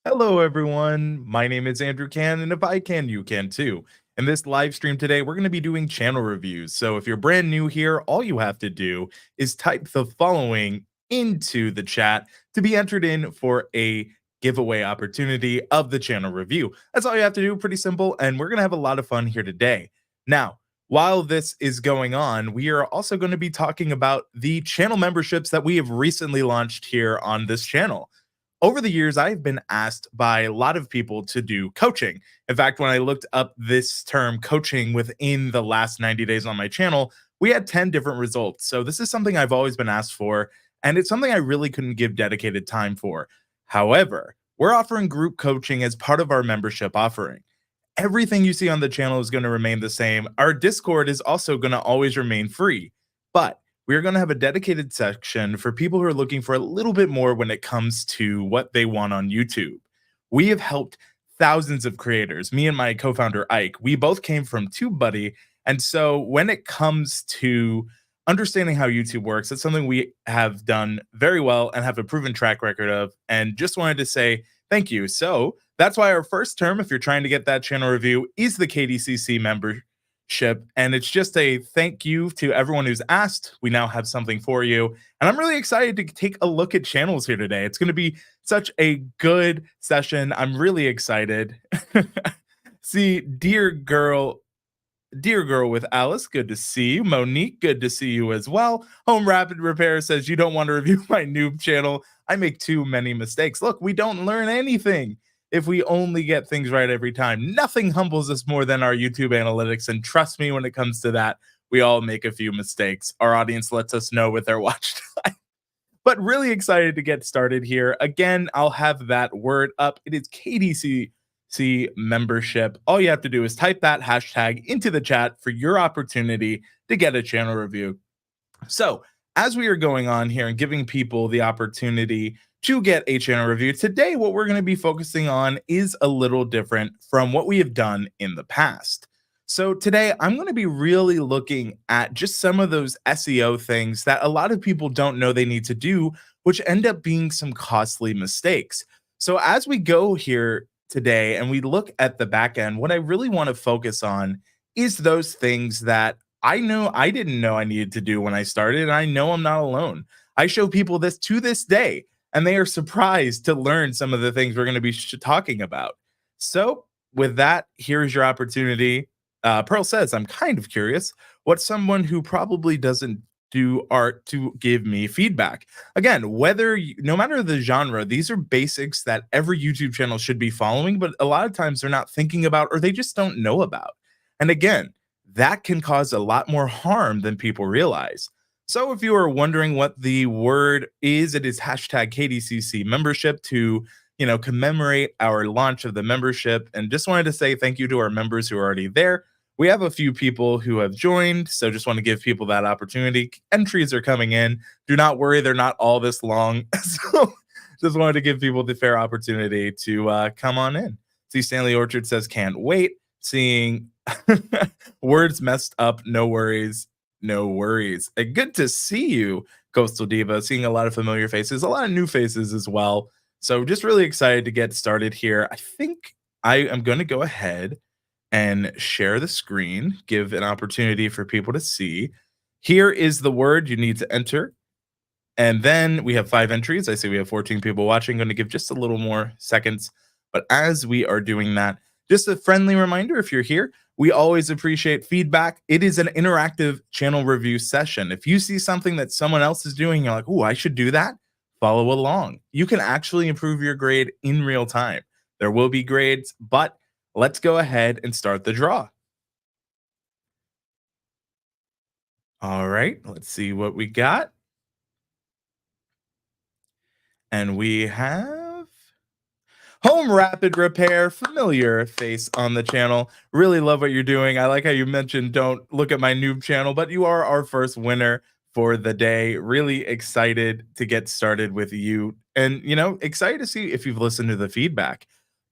Hello, everyone. My name is Andrew Can, and if I can, you can too. In this live stream today, we're going to be doing channel reviews. So if you're brand new here, all you have to do is type the following into the chat to be entered in for a giveaway opportunity of the channel review. That's all you have to do. Pretty simple. And we're going to have a lot of fun here today. Now, while this is going on, we are also going to be talking about the channel memberships that we have recently launched here on this channel. Over the years, I've been asked by a lot of people to do coaching. In fact, when I looked up this term coaching within the last 90 days on my channel, we had 10 different results. So this is something I've always been asked for, and it's something I really couldn't give dedicated time for. However, we're offering group coaching as part of our membership offering. Everything you see on the channel is going to remain the same. Our Discord is also going to always remain free, but we're going to have a dedicated section for people who are looking for a little bit more when it comes to what they want on YouTube. We have helped thousands of creators. Me and my co-founder Ike, we both came from TubeBuddy, and so when it comes to understanding how YouTube works, it's something we have done very well and have a proven track record of, and just wanted to say thank you. So that's why our first term, if you're trying to get that channel review, is the KDCC membership. And it's just a thank you to everyone who's asked. We now have something for you. And I'm really excited to take a look at channels here today. It's going to be such a good session. I'm really excited. See, dear girl with Alice, good to see you. Monique, good to see you as well. Home Rapid Repair says, you don't want to review my noob channel. I make too many mistakes. Look, we don't learn anything if we only get things right every time. Nothing humbles us more than our YouTube analytics. And trust me, when it comes to that, we all make a few mistakes. Our audience lets us know with their watch time. But really excited to get started here. Again, I'll have that word up. It is KDCC membership. All you have to do is type that hashtag into the chat for your opportunity to get a channel review. So as we are going on here and giving people the opportunity to get a channel review, today what we're going to be focusing on is a little different from what we have done in the past. So today I'm going to be really looking at just some of those SEO things that a lot of people don't know they need to do, which end up being some costly mistakes. So as we go here today and we look at the back end, what I really want to focus on is those things that I know I didn't know I needed to do when I started, and I know I'm not alone. I show people this to this day, and they are surprised to learn some of the things we're going to be talking about. So with that, here's your opportunity. Pearl says, I'm kind of curious what someone who probably doesn't do art to give me feedback. Again, no matter the genre, these are basics that every YouTube channel should be following, but a lot of times they're not thinking about or they just don't know about. And again, that can cause a lot more harm than people realize. So if you are wondering what the word is, it is hashtag KDCC membership to, commemorate our launch of the membership. And just wanted to say thank you to our members who are already there. We have a few people who have joined, so just want to give people that opportunity. Entries are coming in. Do not worry, they're not all this long. So just wanted to give people the fair opportunity to come on in. See, Stanley Orchard says, can't wait. Seeing words messed up, no worries. No worries. Good to see you, Coastal Diva. Seeing a lot of familiar faces, a lot of new faces as well. So just really excited to get started here. I think I am going to go ahead and share the screen, give an opportunity for people to see. Here is the word you need to enter. And then we have 5 entries. I see we have 14 people watching. I'm going to give just a little more seconds. But as we are doing that, just a friendly reminder, if you're here, we always appreciate feedback. It is an interactive channel review session. If you see something that someone else is doing, you're like, oh, I should do that, follow along. You can actually improve your grade in real time. There will be grades, but let's go ahead and start the draw. All right, let's see what we got. And we have Home Rapid Repair, familiar face on the channel. Really love what you're doing. I like how you mentioned don't look at my noob channel, but you are our first winner for the day. Really excited to get started with you. And, excited to see if you've listened to the feedback.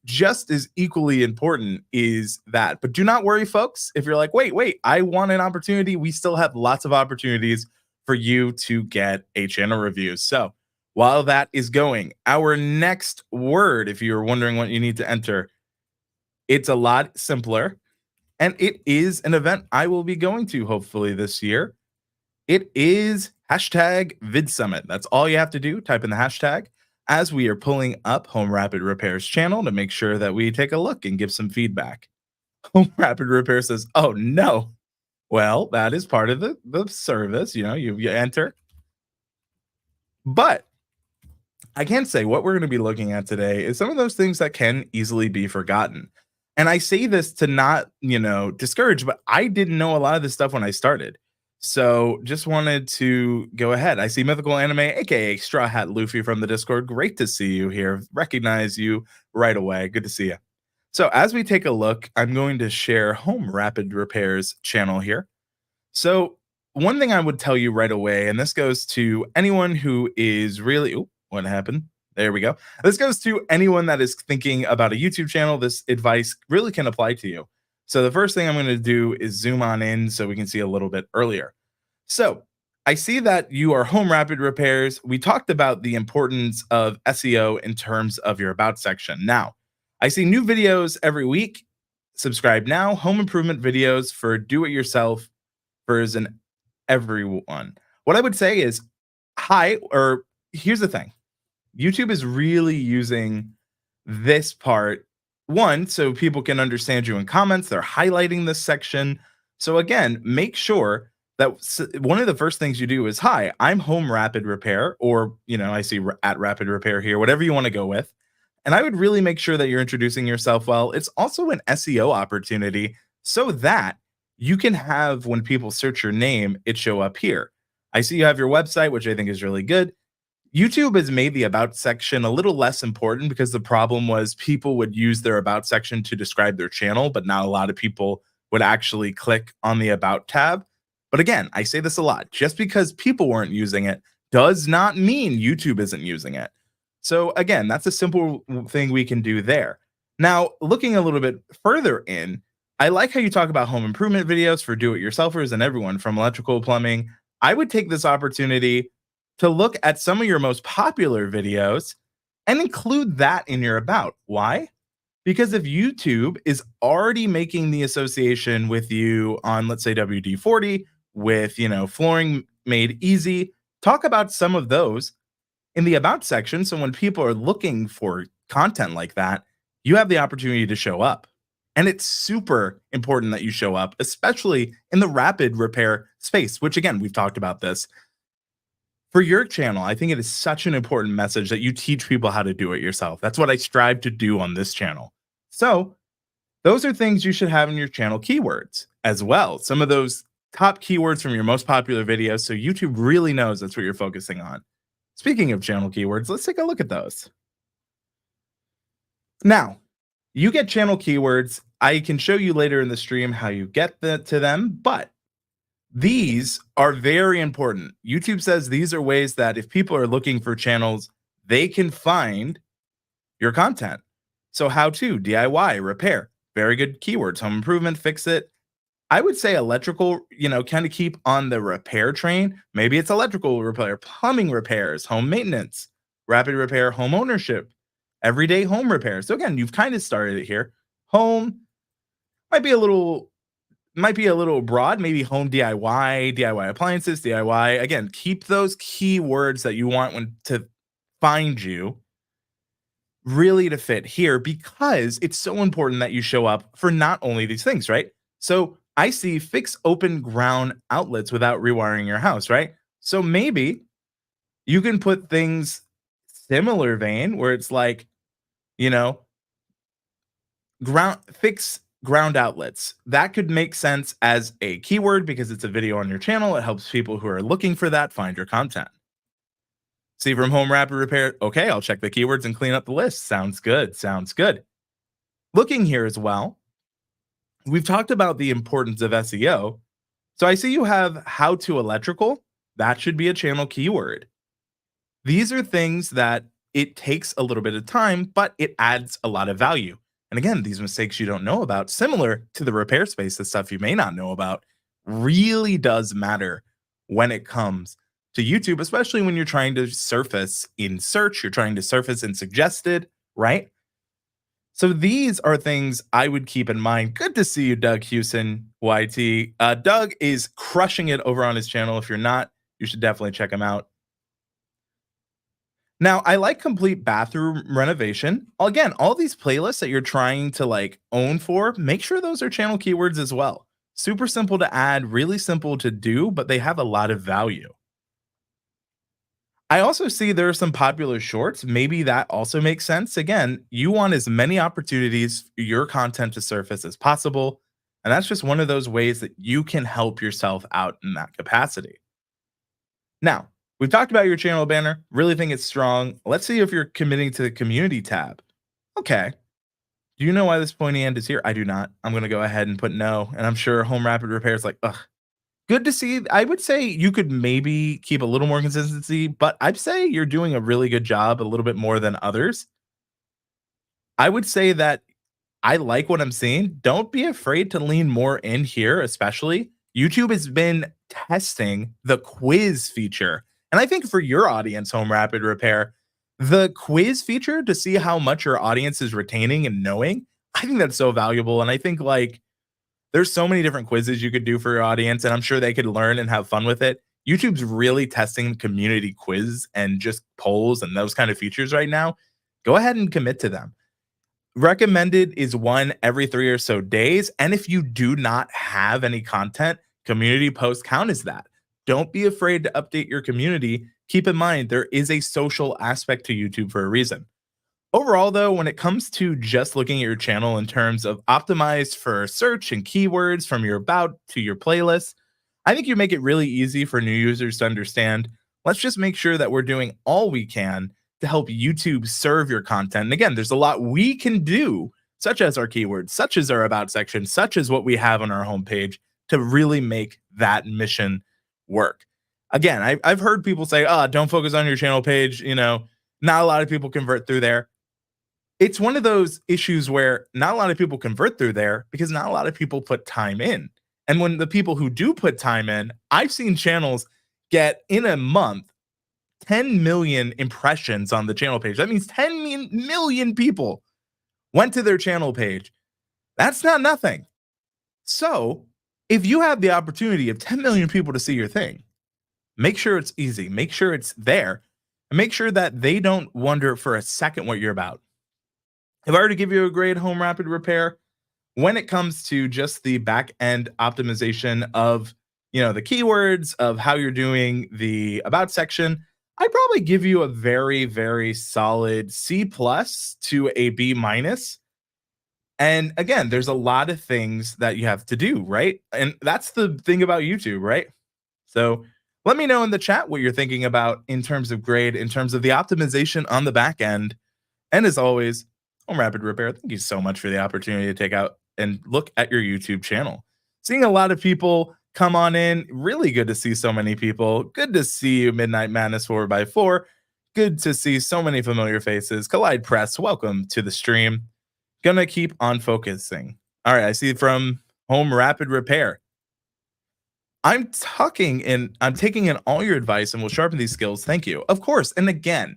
Just as equally important is that. But do not worry, folks. If you're like, wait, I want an opportunity, we still have lots of opportunities for you to get a channel review. So While that is going, our next word, if you're wondering what you need to enter, it's a lot simpler, and it is an event I will be going to hopefully this year. It is hashtag VidSummit. That's all you have to do. Type in the hashtag as we are pulling up Home Rapid Repair's channel to make sure that we take a look and give some feedback. Home Rapid Repair says, oh no. Well, that is part of the service. You enter. But I can say what we're going to be looking at today is some of those things that can easily be forgotten. And I say this to not, discourage, but I didn't know a lot of this stuff when I started. So just wanted to go ahead. I see Mythical Anime, aka Straw Hat Luffy from the Discord. Great to see you here. Recognize you right away. Good to see you. So as we take a look, I'm going to share Home Rapid Repair's channel here. So one thing I would tell you right away, and this goes to anyone who is really, what happened? There we go. This goes to anyone that is thinking about a YouTube channel. This advice really can apply to you. So the first thing I'm going to do is zoom on in so we can see a little bit earlier. So I see that you are Home Rapid Repairs. We talked about the importance of SEO in terms of your about section. Now, I see new videos every week. Subscribe now. Home improvement videos for do-it-yourself and everyone. What I would say is, here's the thing. YouTube is really using this part, one, so people can understand you in comments. They're highlighting this section. So again, make sure that one of the first things you do is, hi, I'm Home Rapid Repair, or, I see at Rapid Repair here, whatever you want to go with. And I would really make sure that you're introducing yourself well. It's also an SEO opportunity so that you can have, when people search your name, it show up here. I see you have your website, which I think is really good. YouTube has made the about section a little less important because the problem was people would use their about section to describe their channel, but not a lot of people would actually click on the about tab. But again, I say this a lot, just because people weren't using it does not mean YouTube isn't using it. So again, that's a simple thing we can do there. Now, looking a little bit further in, I like how you talk about home improvement videos for do-it-yourselfers and everyone from electrical, plumbing. I would take this opportunity to look at some of your most popular videos and include that in your about. Why? Because if YouTube is already making the association with you on, let's say, WD-40 with, flooring made easy, talk about some of those in the about section. So when people are looking for content like that, you have the opportunity to show up. And it's super important that you show up, especially in the rapid repair space, which again, we've talked about this. For your channel, I think it is such an important message that you teach people how to do it yourself. That's what I strive to do on this channel. So those are things you should have in your channel keywords as well. Some of those top keywords from your most popular videos, so YouTube really knows that's what you're focusing on. Speaking of channel keywords, let's take a look at those. Now, you get channel keywords. I can show you later in the stream how you get to them, but these are very important. YouTube says these are ways that if people are looking for channels, they can find your content. So how to, DIY, repair, very good keywords, home improvement, fix it. I would say electrical, kind of keep on the repair train. Maybe it's electrical repair, plumbing repairs, home maintenance, rapid repair, home ownership, everyday home repair. So again, you've kind of started it here. Home might be a little broad, maybe home DIY appliances, DIY. Again, keep those keywords that you want to find you really to fit here, because it's so important that you show up for not only these things, right? So I see fix open ground outlets without rewiring your house, right? So maybe you can put things similar vein where it's like, fix ground outlets. That could make sense as a keyword because it's a video on your channel. It helps people who are looking for that find your content. See from home rapid repair. Okay, I'll check the keywords and clean up the list. Sounds good. Sounds good. Looking here as well, we've talked about the importance of SEO. So I see you have how to electrical. That should be a channel keyword. These are things that it takes a little bit of time, but it adds a lot of value. And again, these mistakes you don't know about, similar to the repair space, the stuff you may not know about, really does matter when it comes to YouTube, especially when you're trying to surface in search, you're trying to surface in suggested, right? So these are things I would keep in mind. Good to see you, Doug Hewson, YT. Doug is crushing it over on his channel. If you're not, you should definitely check him out. Now, I like complete bathroom renovation. Again, all these playlists that you're trying to like own for, make sure those are channel keywords as well. Super simple to add, really simple to do, but they have a lot of value. I also see there are some popular shorts. Maybe that also makes sense. Again, you want as many opportunities for your content to surface as possible. And that's just one of those ways that you can help yourself out in that capacity. Now, we've talked about your channel banner, really think it's strong. Let's see if you're committing to the community tab. Okay. Do you know why this pointy end is here? I do not. I'm going to go ahead and put no. And I'm sure Home Rapid Repair is like, ugh. Good to see. I would say you could maybe keep a little more consistency, but I'd say you're doing a really good job, a little bit more than others. I would say that I like what I'm seeing. Don't be afraid to lean more in here, especially. YouTube has been testing the quiz feature. And I think for your audience, Home Rapid Repair, the quiz feature to see how much your audience is retaining and knowing, I think that's so valuable. And I think like there's so many different quizzes you could do for your audience, and I'm sure they could learn and have fun with it. YouTube's really testing community quiz and just polls and those kind of features right now. Go ahead and commit to them. Recommended is one every 3 or so days. And if you do not have any content, community post count is that. Don't be afraid to update your community. Keep in mind, there is a social aspect to YouTube for a reason. Overall, though, when it comes to just looking at your channel in terms of optimized for search and keywords from your about to your playlist, I think you make it really easy for new users to understand. Let's just make sure that we're doing all we can to help YouTube serve your content. And again, there's a lot we can do, such as our keywords, such as our about section, such as what we have on our homepage to really make that mission work. Again, I've heard people say, don't focus on your channel page. You know, not a lot of people convert through there. It's one of those issues where not a lot of people convert through there because not a lot of people put time in. And when the people who do put time in, I've seen channels get in a month 10 million impressions on the channel page. That means 10 million people went to their channel page. That's not nothing. So if you have the opportunity of 10 million people to see your thing, make sure it's easy, make sure it's there, and make sure that they don't wonder for a second what you're about. If I were to give you a grade, Home Rapid Repair, when it comes to just the back end optimization of, you know, the keywords of how you're doing the about section, I'd probably give you a very, very solid C plus to a B minus. And again, there's a lot of things that you have to do, right? And that's the thing about YouTube, right? So let me know in the chat what you're thinking about in terms of grade, in terms of the optimization on the back end. And as always, Home Rapid Repair, thank you so much for the opportunity to take out and look at your YouTube channel. Seeing a lot of people come on in, really good to see so many people. Good to see you, Midnight Madness 4x4. Good to see so many familiar faces. Collide Press, welcome to the stream. Gonna keep on focusing. All right, I see from Home Rapid Repair. I'm taking in all your advice and will sharpen these skills. Thank you. Of course. And again,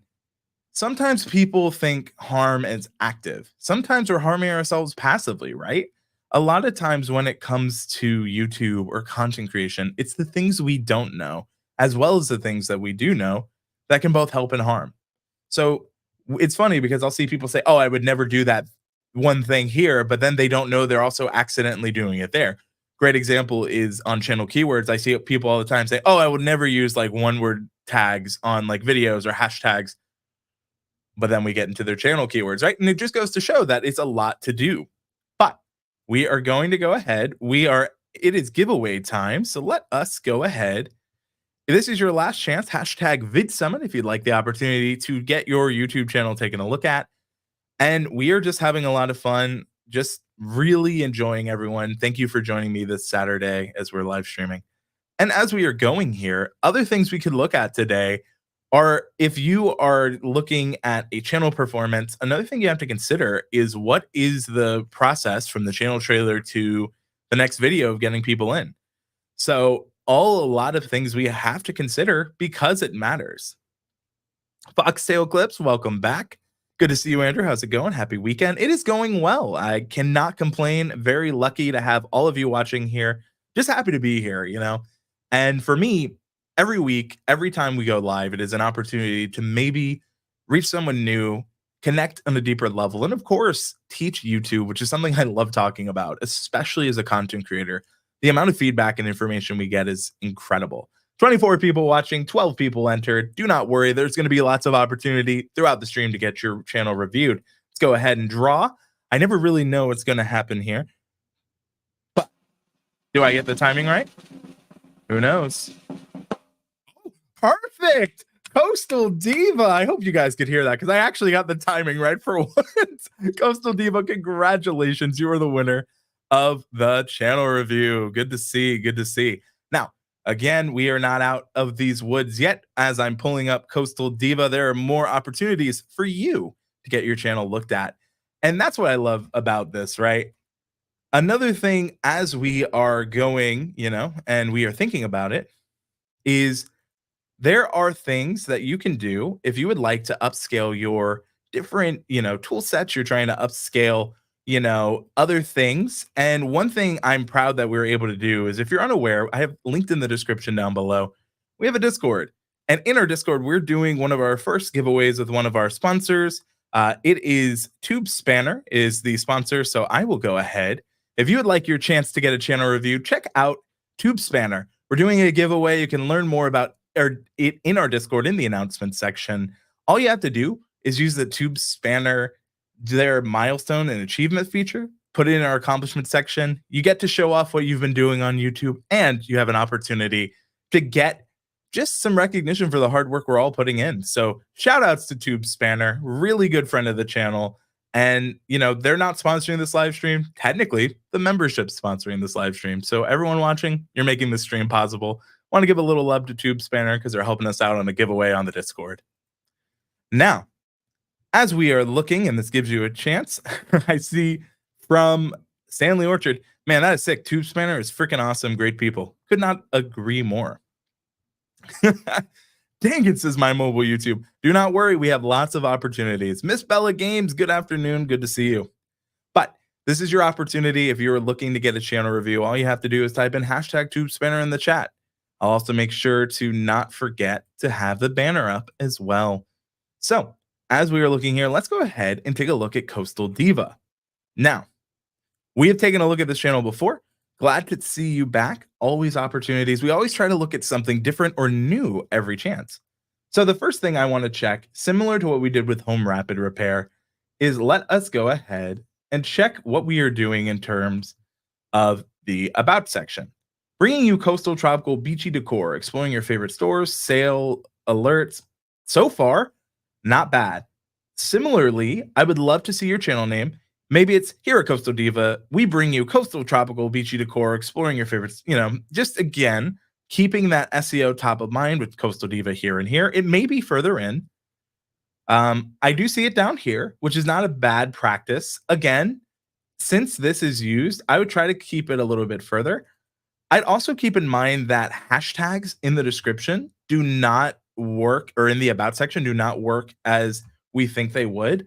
sometimes people think harm is active. Sometimes we're harming ourselves passively, right? A lot of times when it comes to YouTube or content creation, it's the things we don't know, as well as the things that we do know, that can both help and harm. So it's funny because I'll see people say, oh, I would never do that one thing here, but then they don't know they're also accidentally doing it there. Great example is on channel keywords. I see people all the time say, oh, I would never use like one word tags on like videos or hashtags. But then we get into their channel keywords, right? And it just goes to show that it's a lot to do. But we are going to go ahead. It is giveaway time. So let us go ahead. If this is your last chance, hashtag VidSummit if you'd like the opportunity to get your YouTube channel taken a look at. And we are just having a lot of fun, just really enjoying everyone. Thank you for joining me this Saturday as we're live streaming. And as we are going here, other things we could look at today are, if you are looking at a channel performance, another thing you have to consider is what is the process from the channel trailer to the next video of getting people in. So all a lot of things we have to consider because it matters. Foxtail Clips, welcome back. Good to see you, Andrew. How's it going? Happy weekend. It is going well. I cannot complain. Very lucky to have all of you watching here. Just happy to be here, you know? And for me, every week, every time we go live, it is an opportunity to maybe reach someone new, connect on a deeper level, and of course, teach YouTube, which is something I love talking about, especially as a content creator. The amount of feedback and information we get is incredible. 24 people watching, 12 people entered. Do not worry, there's going to be lots of opportunity throughout the stream to get your channel reviewed. Let's go ahead and draw. I never really know what's going to happen here. But do I get the timing right? Who knows? Perfect! Coastal Diva. I hope you guys could hear that because I actually got the timing right for once. Coastal Diva, congratulations. You are the winner of the channel review. Good to see. Good to see. Now, again, we are not out of these woods yet. As I'm pulling up Coastal Diva, there are more opportunities for you to get your channel looked at. And that's what I love about this, right? Another thing as we are going, you know, and we are thinking about it, is there are things that you can do if you would like to upscale your different, you know, tool sets. You're trying to upscale, you know, other things. And one thing I'm proud that we were able to do is, if you're unaware, I have linked in the description down below, we have a Discord. And in our Discord, we're doing one of our first giveaways with one of our sponsors. It is Tube Spanner is the sponsor. So I will go ahead. If you would like your chance to get a channel review, check out Tube Spanner. We're doing a giveaway. You can learn more about it in our Discord in the announcement section. All you have to do is use the Tube Spanner, their milestone and achievement feature, put it in our accomplishment section. You get to show off what you've been doing on YouTube, and you have an opportunity to get just some recognition for the hard work we're all putting in. So shout outs to Tube Spanner, really good friend of the channel. And, you know, they're not sponsoring this live stream. Technically, the membership's sponsoring this live stream. So everyone watching, you're making this stream possible. Want to give a little love to Tube Spanner because they're helping us out on a giveaway on the Discord. Now, as we are looking, and this gives you a chance, I see from Stanley Orchard, man, that is sick. Tube Spanner is freaking awesome. Great people. Could not agree more. Dang it, says my mobile YouTube. Do not worry, we have lots of opportunities. Miss Bella Games, good afternoon. Good to see you. But this is your opportunity. If you're looking to get a channel review, all you have to do is type in hashtag Tube Spanner in the chat. I'll also make sure to not forget to have the banner up as well. So as we are looking here, let's go ahead and take a look at Coastal Diva. Now, we have taken a look at this channel before. Glad to see you back. Always opportunities. We always try to look at something different or new every chance. So the first thing I want to check, similar to what we did with Home Rapid Repair, is let us go ahead and check what we are doing in terms of the About section. Bringing you coastal, tropical, beachy decor, exploring your favorite stores, sale alerts. So far, not bad. Similarly, I would love to see your channel name. Maybe it's here at Coastal Diva. We bring you coastal, tropical, beachy decor, exploring your favorites. You know, just again, keeping that SEO top of mind with Coastal Diva here and here. It may be further in. I do see it down here, which is not a bad practice. Again, since this is used, I would try to keep it a little bit further. I'd also keep in mind that hashtags in the description do not work, or in the About section do not work as we think they would.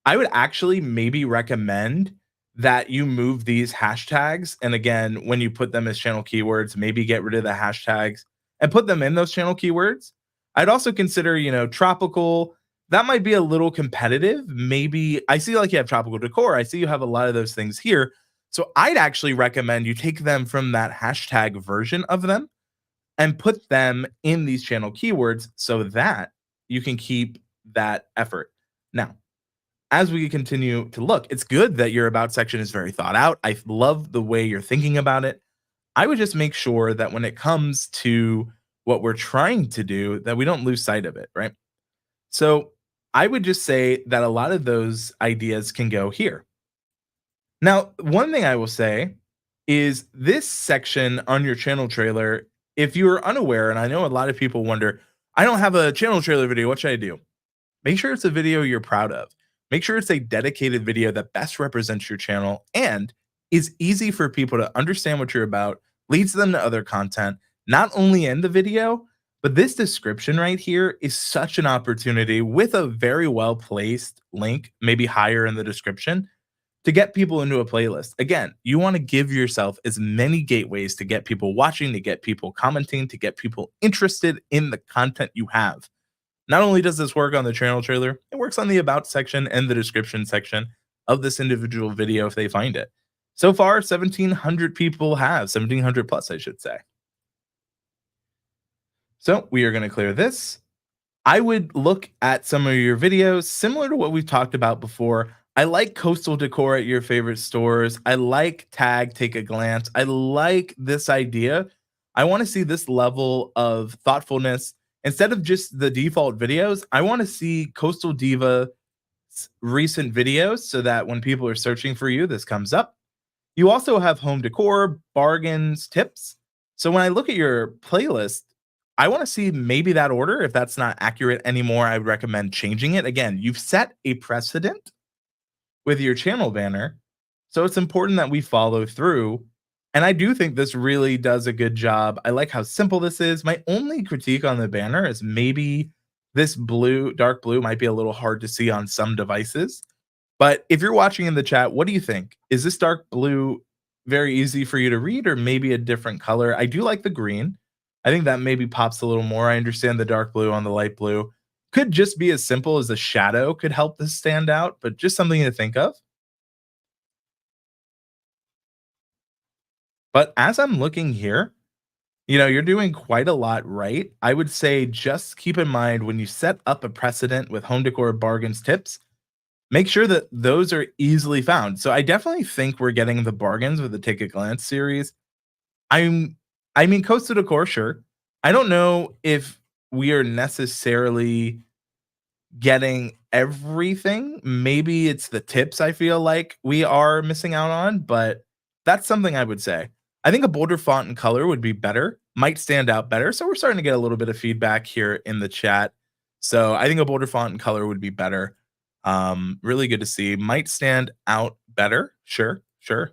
I would actually maybe recommend that you move these hashtags. And again, when you put them as channel keywords, maybe get rid of the hashtags and put them in those channel keywords. I'd also consider, you know, tropical. That might be a little competitive. Maybe I see like you have tropical decor. I see you have a lot of those things here. So I'd actually recommend you take them from that hashtag version of them and put them in these channel keywords so that you can keep that effort. Now, as we continue to look, it's good that your About section is very thought out. I love the way you're thinking about it. I would just make sure that when it comes to what we're trying to do, that we don't lose sight of it, right? So I would just say that a lot of those ideas can go here. Now, one thing I will say is this section on your channel trailer, if you're unaware, and I know a lot of people wonder, I don't have a channel trailer video, what should I do? Make sure it's a video you're proud of. Make sure it's a dedicated video that best represents your channel and is easy for people to understand what you're about, leads them to other content, not only in the video, but this description right here is such an opportunity with a very well placed link, maybe higher in the description, to get people into a playlist. Again, you want to give yourself as many gateways to get people watching, to get people commenting, to get people interested in the content you have. Not only does this work on the channel trailer, it works on the about section and the description section of this individual video if they find it. So far, 1,700 people have, 1,700 plus, I should say. So we are going to clear this. I would look at some of your videos similar to what we've talked about before. I like coastal decor at your favorite stores. I like tag, take a glance. I like this idea. I want to see this level of thoughtfulness instead of just the default videos. I want to see Coastal Diva recent videos so that when people are searching for you, this comes up. You also have home decor, bargains, tips. So when I look at your playlist, I want to see maybe that order. If that's not accurate anymore, I would recommend changing it. Again, you've set a precedent with your channel banner, so it's important that we follow through. And I do think this really does a good job. I like how simple this is. My only critique on the banner is maybe this blue, dark blue, might be a little hard to see on some devices. But if you're watching in the chat, what do you think? Is this dark blue very easy for you to read, or maybe a different color? I do like the green. I think that maybe pops a little more. I understand the dark blue on the light blue. Could just be as simple as a shadow could help this stand out, but just something to think of. But as I'm looking here, you're doing quite a lot right. I would say just keep in mind when you set up a precedent with home decor bargains tips, make sure that those are easily found. So I definitely think we're getting the bargains with the Take a Glance series. I mean, Coastal Decor, sure. I don't know if we are necessarily getting everything. Maybe it's the tips I feel like we are missing out on, but that's something I would say. I think a bolder font and color would be better, might stand out better. So we're starting to get a little bit of feedback here in the chat. So I think a bolder font and color would be better. Really good to see. Might stand out better. Sure, sure.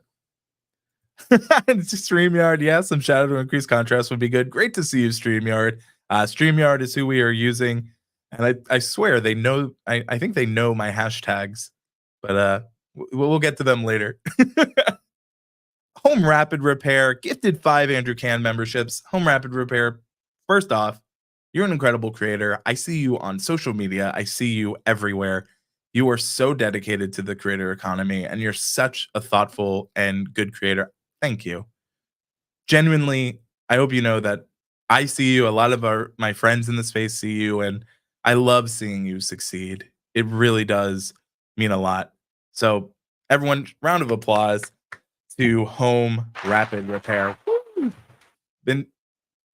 It's Streamyard, yeah. Some shadow to increase contrast would be good. Great to see you, Streamyard. Streamyard is who we are using, and I swear they know. I think they know my hashtags, but we'll get to them later. Home Rapid Repair gifted 5 Andrew Can memberships. Home Rapid Repair. First off, you're an incredible creator. I see you on social media. I see you everywhere. You are so dedicated to the creator economy, and you're such a thoughtful and good creator. Thank you. Genuinely, I hope you know that I see you. A lot of my friends in the space see you, and I love seeing you succeed. It really does mean a lot. So, everyone, round of applause to Home Rapid Repair. Woo! Been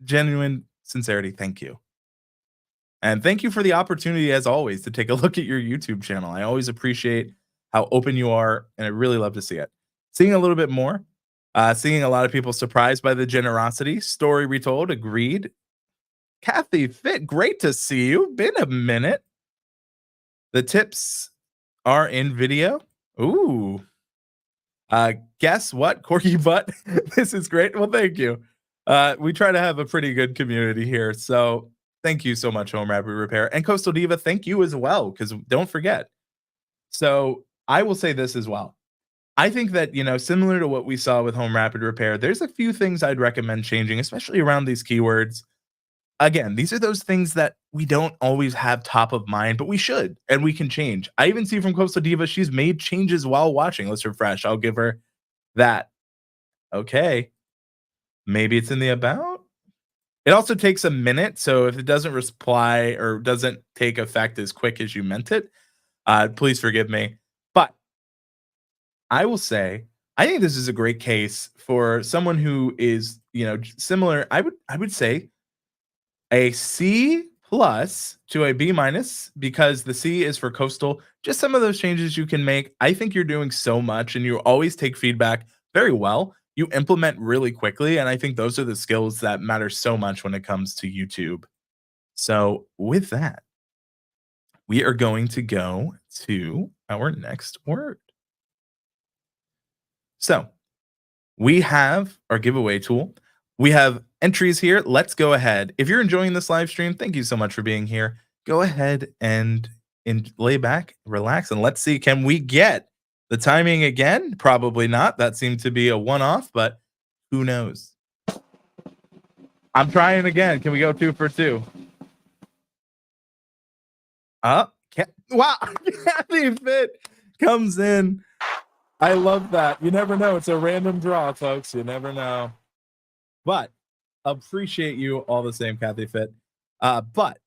genuine sincerity. Thank you. And thank you for the opportunity, as always, to take a look at your YouTube channel. I always appreciate how open you are, and I really love to see it. Seeing a little bit more, seeing a lot of people surprised by the generosity. Story retold, agreed. Kathy Fit, great to see you. Been a minute. The tips are in video. Ooh. Guess what? Corky butt. This is great. Well, thank you. We try to have a pretty good community here. So thank you so much, Home Rapid Repair. And Coastal Diva, thank you as well, because don't forget. So I will say this as well. I think that, similar to what we saw with Home Rapid Repair, there's a few things I'd recommend changing, especially around these keywords. Again, these are those things that we don't always have top of mind, but we should, and we can change. I even see from Coastal Diva, she's made changes while watching. Let's refresh. I'll give her that. Okay. Maybe it's in the about. It also takes a minute, so if it doesn't reply or doesn't take effect as quick as you meant it, please forgive me. But I will say, I think this is a great case for someone who is, similar. I would say a C plus to a B minus, because the C is for coastal. Just some of those changes you can make. I think you're doing so much, and you always take feedback very well. You implement really quickly, and I think those are the skills that matter so much when it comes to YouTube. So with that, we are going to go to our next word. So we have our giveaway tool. We have entries here. Let's go ahead. If you're enjoying this live stream, thank you so much for being here. Go ahead and lay back, relax, and let's see, can we get the timing again? Probably not. That seemed to be a one-off, but who knows? I'm trying again. Can we go 2 for 2? Wow, Kathy Fit comes in. I love that. You never know. It's a random draw, folks. You never know. But appreciate you all the same, Kathy Fit. But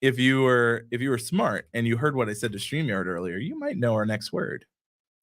if you were smart and you heard what I said to StreamYard earlier, you might know our next word.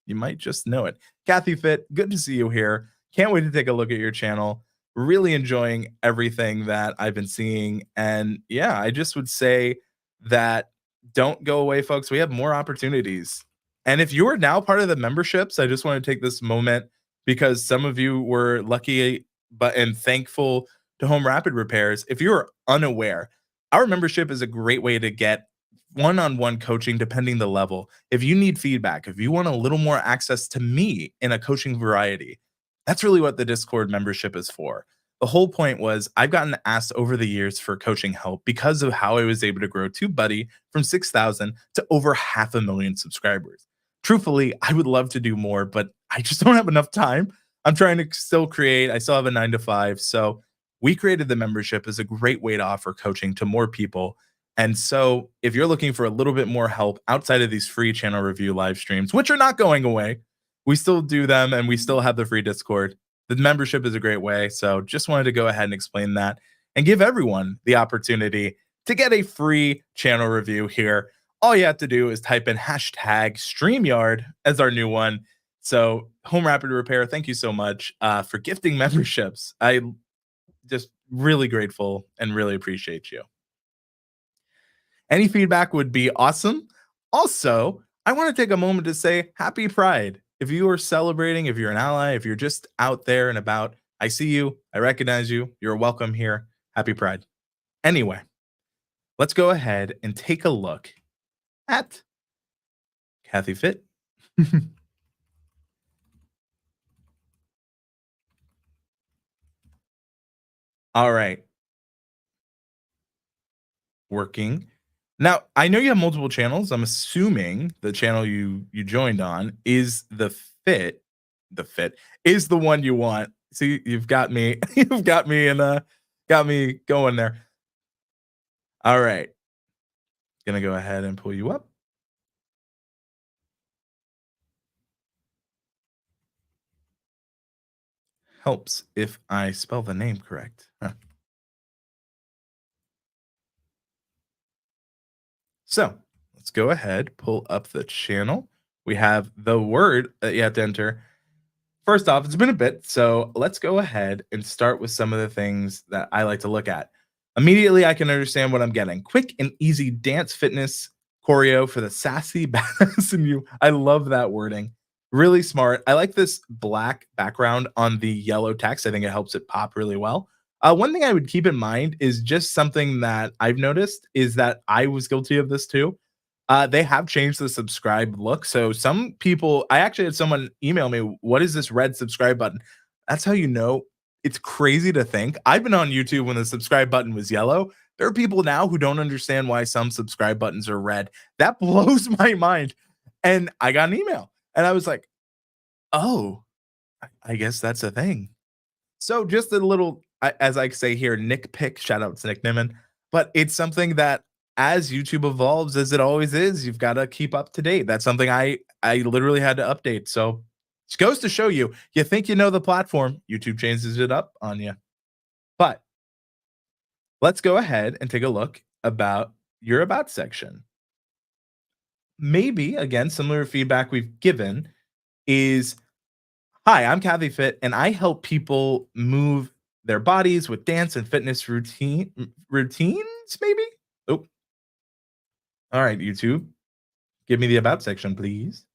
You might just know it. Kathy Fit, good to see you here. Can't wait to take a look at your channel. Really enjoying everything that I've been seeing. And yeah, I just would say that don't go away, folks. We have more opportunities. And if you are now part of the memberships, I just want to take this moment because some of you were lucky and thankful to Home Rapid Repairs. If you're unaware, our membership is a great way to get one-on-one coaching depending the level. If you need feedback, if you want a little more access to me in a coaching variety, that's really what the Discord membership is for. The whole point was I've gotten asked over the years for coaching help because of how I was able to grow TubeBuddy from 6,000 to over 500,000 subscribers. Truthfully, I would love to do more, but I just don't have enough time. I'm trying to still create. I still have a 9 to 5. So we created the membership as a great way to offer coaching to more people. And so if you're looking for a little bit more help outside of these free channel review live streams, which are not going away, we still do them and we still have the free Discord. The membership is a great way. So just wanted to go ahead and explain that and give everyone the opportunity to get a free channel review here. All you have to do is type in hashtag StreamYard as our new one. So Home Rapid Repair, thank you so much for gifting memberships. I just really grateful and really appreciate you. Any feedback would be awesome. Also, I want to take a moment to say happy Pride. If you are celebrating, if you're an ally, if you're just out there and about, I see you. I recognize you. You're welcome here. Happy Pride. Anyway, let's go ahead and take a look at Kathy Fit. All right. Working. Now, I know you have multiple channels. I'm assuming the channel you joined on is the Fit. The Fit is the one you want. See, you've got me. You've got me and got me going there. All right. Gonna go ahead and pull you up. Helps if I spell the name correct. Huh. So let's go ahead, pull up the channel. We have the word that you have to enter. First off, it's been a bit, so let's go ahead and start with some of the things that I like to look at. Immediately, I can understand what I'm getting. Quick and easy dance fitness choreo for the sassy badass in you. I love that wording. Really smart. I like this black background on the yellow text. I think it helps it pop really well. One thing I would keep in mind is just something that I've noticed is that I was guilty of this too. They have changed the subscribe look. So some people, I actually had someone email me, what is this red subscribe button? That's how you know. It's crazy to think. I've been on YouTube when the subscribe button was yellow. There are people now who don't understand why some subscribe buttons are red. That blows my mind. And I got an email and I was like, oh, I guess that's a thing. So just a little, as I say here, Nick pick, shout out to Nick Nimmin. But it's something that as YouTube evolves, as it always is, you've got to keep up to date. That's something I literally had to update. So it goes to show you, you think you know the platform, YouTube changes it up on you. But let's go ahead and take a look about your about section. Maybe, again, similar feedback we've given is, hi, I'm Kathy Fit, and I help people move their bodies with dance and fitness routines, maybe? Oh, all right, YouTube. Give me the about section, please.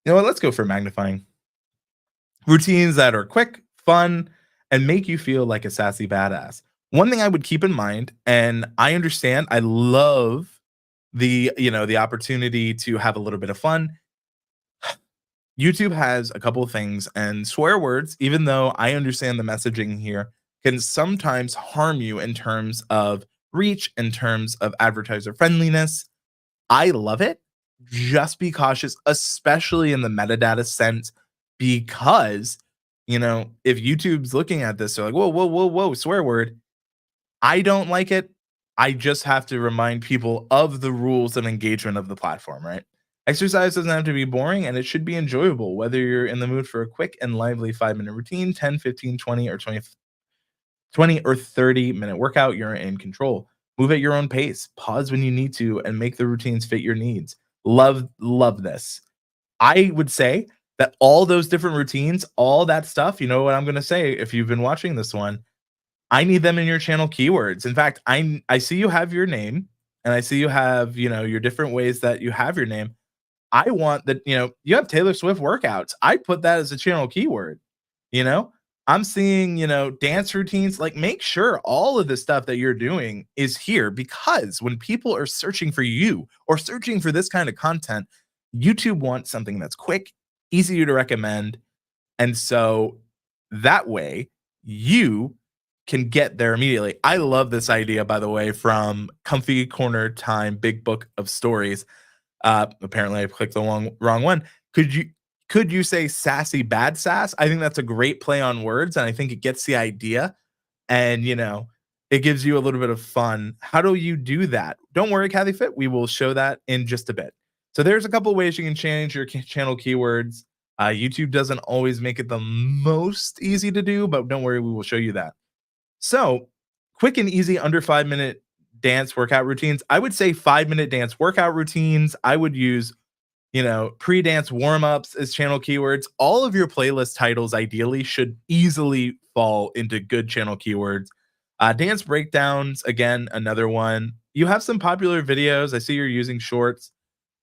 You know what? Let's go for magnifying. Routines that are quick, fun, and make you feel like a sassy badass. One thing I would keep in mind, and I understand, I love the opportunity to have a little bit of fun. YouTube has a couple of things, and swear words, even though I understand the messaging here, can sometimes harm you in terms of reach, in terms of advertiser friendliness. I love it. Just be cautious, especially in the metadata sense, because if YouTube's looking at this, they're like, whoa, whoa, whoa, whoa, swear word. I don't like it. I just have to remind people of the rules of engagement of the platform, right? Exercise doesn't have to be boring and it should be enjoyable, whether you're in the mood for a quick and lively 5-minute routine, 10, 15, 20, or 20 or 30-minute workout, you're in control. Move at your own pace, pause when you need to, and make the routines fit your needs. Love this. I would say that all those different routines, all that stuff, you know what I'm going to say if you've been watching this one, I need them in your channel keywords. In fact, I see you have your name and I see you have, your different ways that you have your name. I want that, you have Taylor Swift workouts. I put that as a channel keyword, you know? I'm seeing, dance routines. Like, make sure all of the stuff that you're doing is here, because when people are searching for you or searching for this kind of content, YouTube wants something that's quick, easy to recommend. And so that way you can get there immediately. I love this idea, by the way, from Comfy Corner Time Big Book of Stories. Apparently I clicked the wrong one. Could you say sassy bad sass? I think that's a great play on words, and I think it gets the idea, and it gives you a little bit of fun. How do you do that? Don't worry, Kathy Fit. We will show that in just a bit. So there's a couple ways you can change your channel keywords. YouTube doesn't always make it the most easy to do, but don't worry, we will show you that. So, quick and easy under 5-minute dance workout routines. I would say 5-minute dance workout routines. I would use, pre-dance warm-ups as channel keywords. All of your playlist titles ideally should easily fall into good channel keywords. Dance breakdowns, again, another one. You have some popular videos. I see you're using shorts.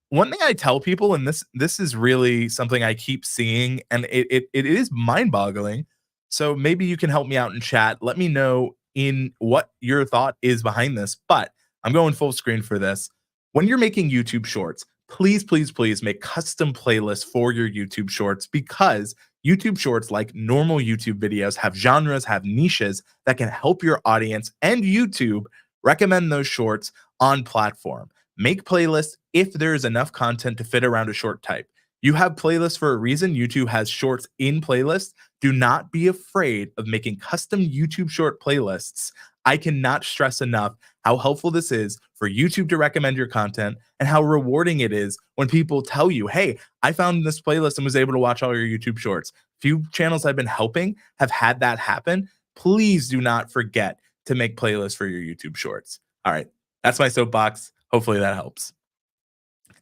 One thing I tell people, and this is really something I keep seeing, and it is mind-boggling. So maybe you can help me out in chat. Let me know in what your thought is behind this. But I'm going full screen for this. When you're making YouTube shorts, please, please, please make custom playlists for your YouTube shorts, because YouTube shorts, like normal YouTube videos, have genres, have niches that can help your audience and YouTube recommend those shorts on platform. Make playlists if there is enough content to fit around a short type. You have playlists for a reason. YouTube has shorts in playlists. Do not be afraid of making custom YouTube short playlists. I cannot stress enough how helpful this is for YouTube to recommend your content, and how rewarding it is when people tell you, hey, I found this playlist and was able to watch all your YouTube shorts. Few channels I've been helping have had that happen. Please do not forget to make playlists for your YouTube shorts. All right, that's my soapbox. Hopefully that helps.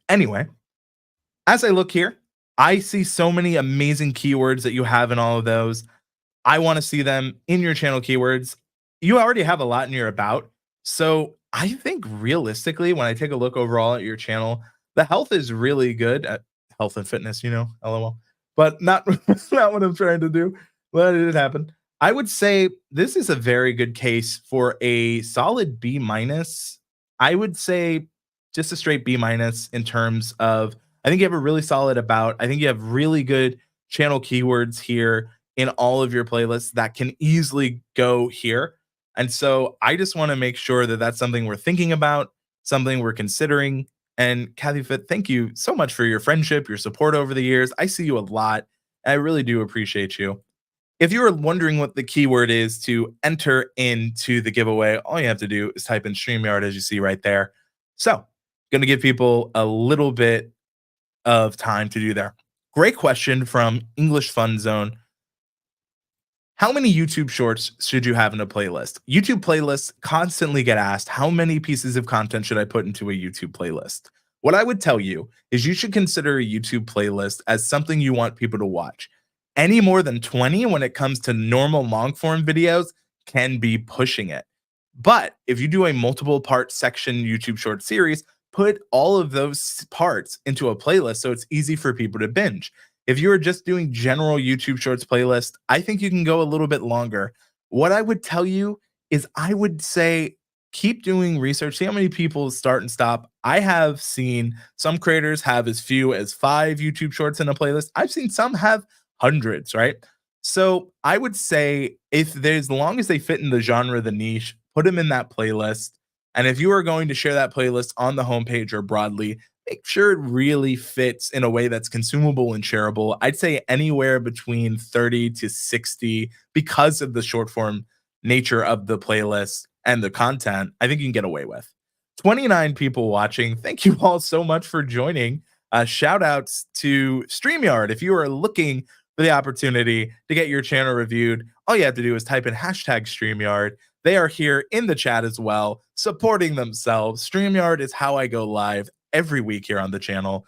Anyway, as I look here, I see so many amazing keywords that you have in all of those. I want to see them in your channel keywords. You already have a lot in your about. So I think realistically, when I take a look overall at your channel, the health is really good at health and fitness, LOL. But not, not what I'm trying to do. But it did happen. I would say this is a very good case for a solid B minus. I would say just a straight B minus in terms of, I think you have a really solid about. I think you have really good channel keywords here in all of your playlists that can easily go here. And so I just want to make sure that that's something we're thinking about, something we're considering. And Kathy Fit, thank you so much for your friendship, your support over the years. I see you a lot. And I really do appreciate you. If you were wondering what the keyword is to enter into the giveaway, all you have to do is type in Streamyard, as you see right there. So, going to give people a little bit of time to do there. Great question from English Fun Zone. How many YouTube shorts should you have in a playlist? YouTube playlists constantly get asked, how many pieces of content should I put into a YouTube playlist? What I would tell you is you should consider a YouTube playlist as something you want people to watch. Any more than 20 when it comes to normal long form videos can be pushing it. But if you do a multiple part section YouTube short series, put all of those parts into a playlist so it's easy for people to binge. If you're just doing general YouTube shorts playlist, I think you can go a little bit longer. What I would tell you is I would say keep doing research, see how many people start and stop. I have seen some creators have as few as 5 YouTube shorts in a playlist. I've seen some have hundreds, right? So I would say if there's, as long as they fit in the genre, the niche, put them in that playlist. And if you are going to share that playlist on the homepage or broadly, make sure it really fits in a way that's consumable and shareable. I'd say anywhere between 30 to 60 because of the short form nature of the playlist and the content. I think you can get away with. 29 people watching. Thank you all so much for joining. Shout outs to StreamYard. If you are looking for the opportunity to get your channel reviewed, all you have to do is type in hashtag StreamYard. They are here in the chat as well, supporting themselves. StreamYard is how I go live every week here on the channel.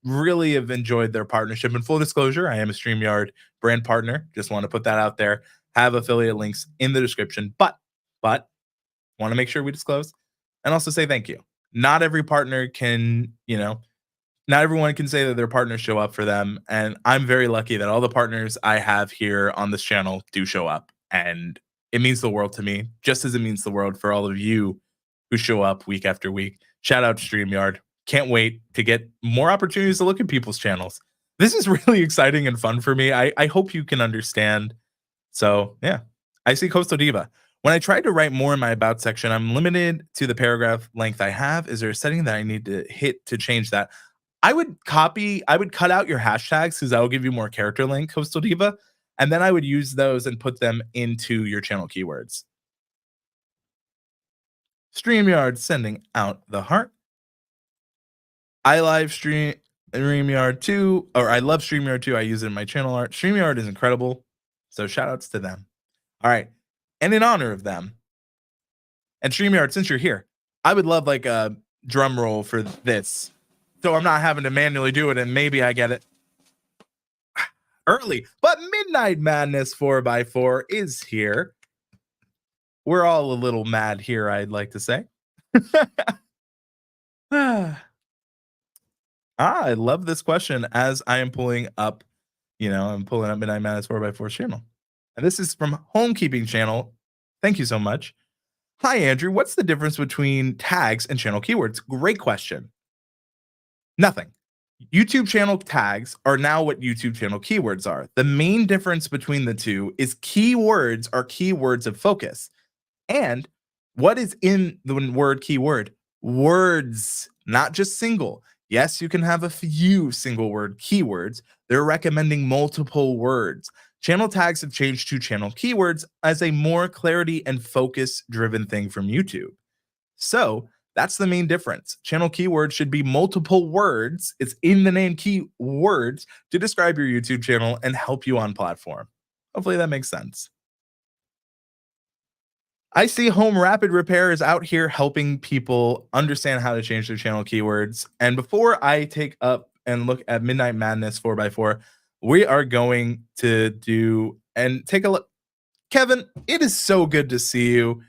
Really have enjoyed their partnership. And full disclosure, I am a StreamYard brand partner. Just want to put that out there. Have affiliate links in the description. But want to make sure we disclose and also say thank you. Not every partner can, not everyone can say that their partners show up for them. And I'm very lucky that all the partners I have here on this channel do show up. And it means the world to me, just as it means the world for all of you who show up week after week. Shout out to StreamYard. Can't wait to get more opportunities to look at people's channels. This is really exciting and fun for me. I hope you can understand. So yeah, I see Coastal Diva. When I try to write more in my about section, I'm limited to the paragraph length I have. Is there a setting that I need to hit to change that? I would cut out your hashtags because that will give you more character length, Coastal Diva. And then I would use those and put them into your channel keywords. StreamYard sending out the heart. I live stream StreamYard too, or I love StreamYard too. I use it in my channel art. StreamYard is incredible. So shout outs to them. All right. And in honor of them, and StreamYard, since you're here, I would love like a drum roll for this. So I'm not having to manually do it, and maybe I get it early. But Midnight Madness 4x4 is here. We're all a little mad here, I'd like to say. I love this question as I am pulling up, I'm pulling up Midnight Madness 4x4 channel. And this is from Homekeeping Channel. Thank you so much. Hi, Andrew. What's the difference between tags and channel keywords? Great question. Nothing. YouTube channel tags are now what YouTube channel keywords are. The main difference between the two is keywords are keywords of focus. And what is in the word keyword? Words, not just single. Yes, you can have a few single word keywords. They're recommending multiple words. Channel tags have changed to channel keywords as a more clarity and focus driven thing from YouTube. So that's the main difference. Channel keywords should be multiple words. It's in the name, keywords, to describe your YouTube channel and help you on platform. Hopefully that makes sense. I see Home Rapid Repair is out here helping people understand how to change their channel keywords. And before I take up and look at Midnight Madness 4x4, we are going to do and take a look. Kevin, it is so good to see you.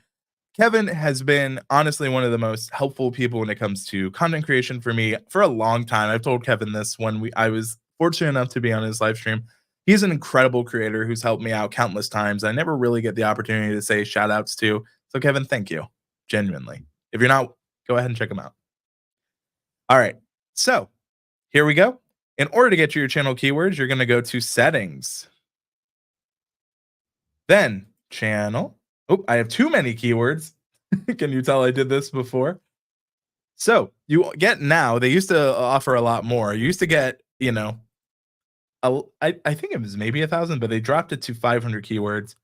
Kevin has been honestly one of the most helpful people when it comes to content creation for me for a long time. I've told Kevin this when I was fortunate enough to be on his live stream. He's an incredible creator who's helped me out countless times. I never really get the opportunity to say shout outs to. So Kevin, thank you. Genuinely. If you're not, go ahead and check him out. All right. So here we go. In order to get to your channel keywords, you're going to go to settings. Then channel. Oh, I have too many keywords. Can you tell I did this before? So you get now, they used to offer a lot more. You used to get, I think it was maybe 1,000, but they dropped it to 500 keywords.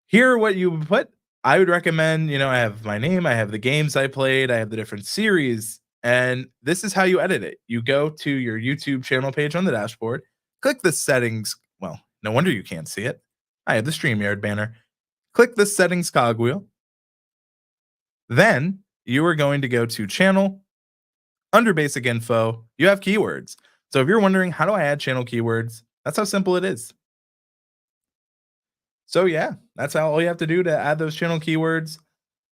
Here are what you would put. I would recommend, I have my name, I have the games I played, I have the different series, and this is how you edit it. You go to your YouTube channel page on the dashboard, click the settings. Well, no wonder you can't see it. I have the StreamYard banner. Click the settings cogwheel. Then you are going to go to channel. Under basic info, you have keywords. So if you're wondering, how do I add channel keywords? That's how simple it is. So yeah, that's all you have to do to add those channel keywords.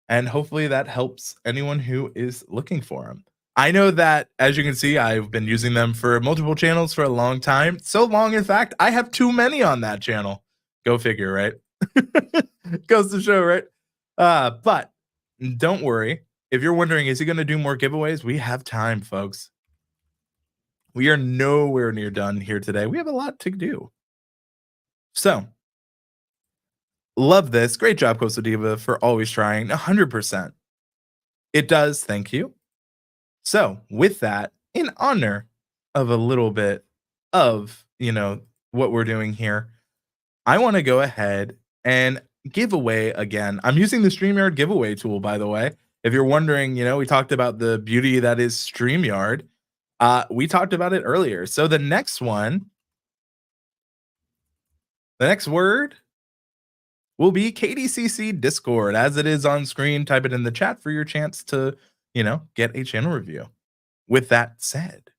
And hopefully that helps anyone who is looking for them. I know that, as you can see, I've been using them for multiple channels for a long time. So long, in fact, I have too many on that channel. Go figure, right? Goes to show, right? But don't worry. If you're wondering, is he going to do more giveaways? We have time, folks. We are nowhere near done here today. We have a lot to do. So, love this. Great job, Coastal Diva, for always trying. 100%. It does. Thank you. So, with that, in honor of a little bit of, what we're doing here, I want to go ahead and give away again. I'm using the Streamyard giveaway tool, by the way. If you're wondering, we talked about the beauty that is Streamyard. We talked about it earlier. So the next one, the next word will be KDCC Discord. As it is on screen, type it in the chat for your chance to, get a channel review. With that said,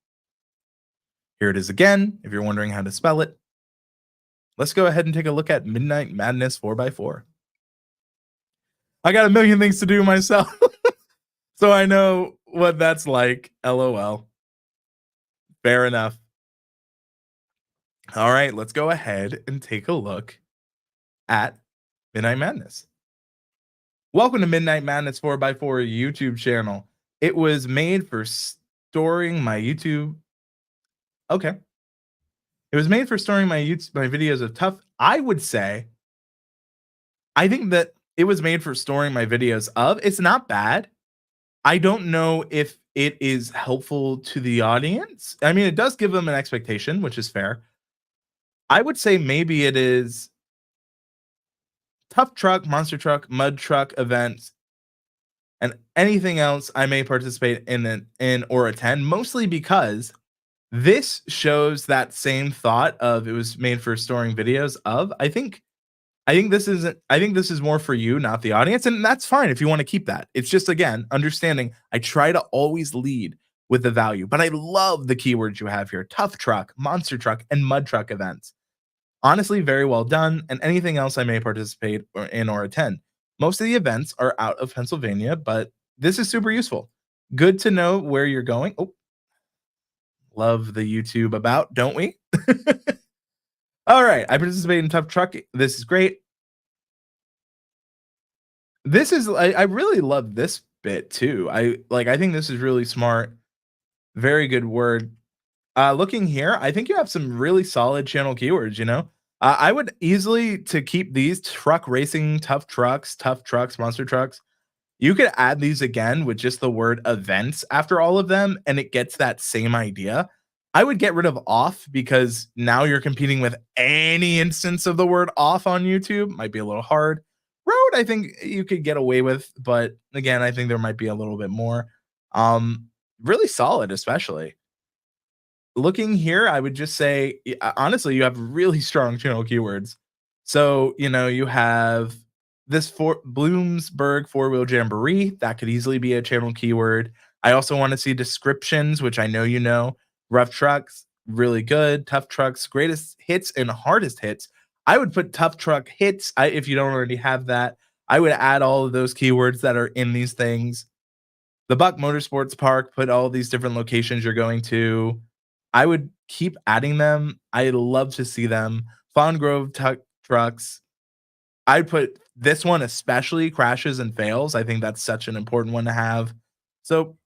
here it is again. If you're wondering how to spell it, let's go ahead and take a look at Midnight Madness 4x4. I got a million things to do myself, so I know what that's like. LOL. Fair enough. All right, let's go ahead and take a look at Midnight Madness. Welcome to Midnight Madness 4x4 YouTube channel. It was made for storing my YouTube. Okay. It was made for storing my videos of tough. I would say, I think that it was made for storing my videos of. It's not bad. I don't know if it is helpful to the audience. I mean, it does give them an expectation, which is fair. I would say maybe it is tough truck, monster truck, mud truck events, and anything else I may participate in or attend, mostly because this shows that same thought of it was made for storing videos of. I think this is more for you, not the audience, and that's fine if you want to keep that. It's just, again, understanding I try to always lead with the value, but I love the keywords you have here: tough truck, monster truck, and mud truck events. Honestly, very well done, and anything else I may participate in or attend. Most of the events are out of Pennsylvania, but this is super useful. Good to know where you're going. Oh, love the YouTube about, don't we? All right, I participate in tough truck. This is great. This is, I really love this bit too. I think this is really smart. Very good word. Looking here, I think you have some really solid channel keywords, I would easily, to keep these: truck racing, tough trucks, monster trucks. You could add these again with just the word events after all of them, and it gets that same idea. I would get rid of off, because now you're competing with any instance of the word off on YouTube. Might be a little hard. Road, I think you could get away with, but again, I think there might be a little bit more. Really solid, especially. Looking here, I would just say, honestly, you have really strong channel keywords. So, you have this Bloomsburg four-wheel jamboree. That could easily be a channel keyword. I also want to see descriptions, which I know you know. Rough trucks, really good. Tough trucks, greatest hits and hardest hits. I would put tough truck hits. If you don't already have that, I would add all of those keywords that are in these things. The Buck Motorsports Park, put all these different locations you're going to. I would keep adding them. I love to see them. Fawn Grove trucks. I'd put this one, especially crashes and fails. I think that's such an important one to have. So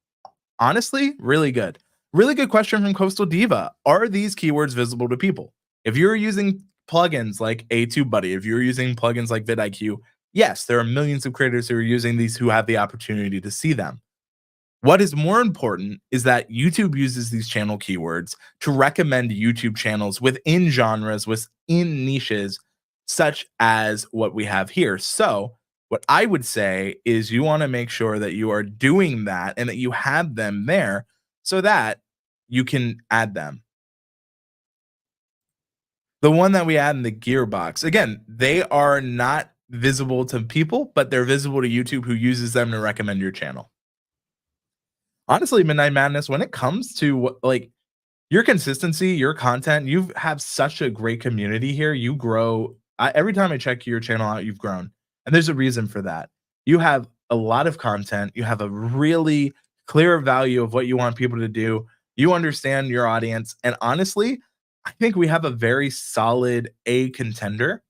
honestly, really good. Really good question from Coastal Diva. Are these keywords visible to people? If you're using plugins like A2Buddy, if you're using plugins like vidIQ, yes, there are millions of creators who are using these who have the opportunity to see them. What is more important is that YouTube uses these channel keywords to recommend YouTube channels within genres, within niches, such as what we have here. So what I would say is you want to make sure that you are doing that and that you have them there so that you can add them. The one that we add in the gearbox, again, they are not visible to people, but they're visible to YouTube, who uses them to recommend your channel. Honestly, Midnight Madness, when it comes to your consistency, your content, you have such a great community here. You grow. Every time I check your channel out, you've grown. And there's a reason for that. You have a lot of content. You have a really clear value of what you want people to do. You understand your audience. And honestly, I think we have a very solid A contender.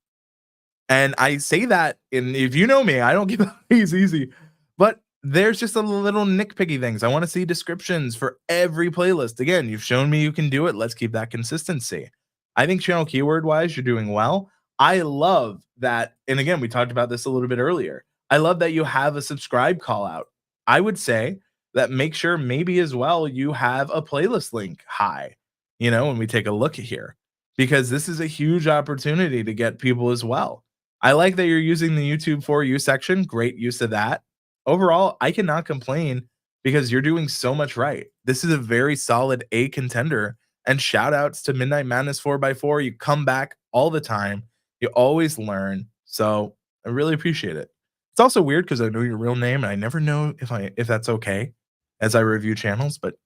And I say that, and if you know me, I don't give these easy. But there's just a little nitpicky things. I want to see descriptions for every playlist. Again, you've shown me you can do it. Let's keep that consistency. I think channel keyword wise, you're doing well. I love that. And again, we talked about this a little bit earlier. I love that you have a subscribe call out. I would say that make sure maybe as well you have a playlist link high, when we take a look here, because this is a huge opportunity to get people as well. I like that you're using the YouTube For You section. Great use of that. Overall, I cannot complain because you're doing so much right. This is a very solid A contender. And shout outs to Midnight Madness 4x4. You come back all the time. You always learn. So I really appreciate it. It's also weird because I know your real name and I never know if that's okay as I review channels, but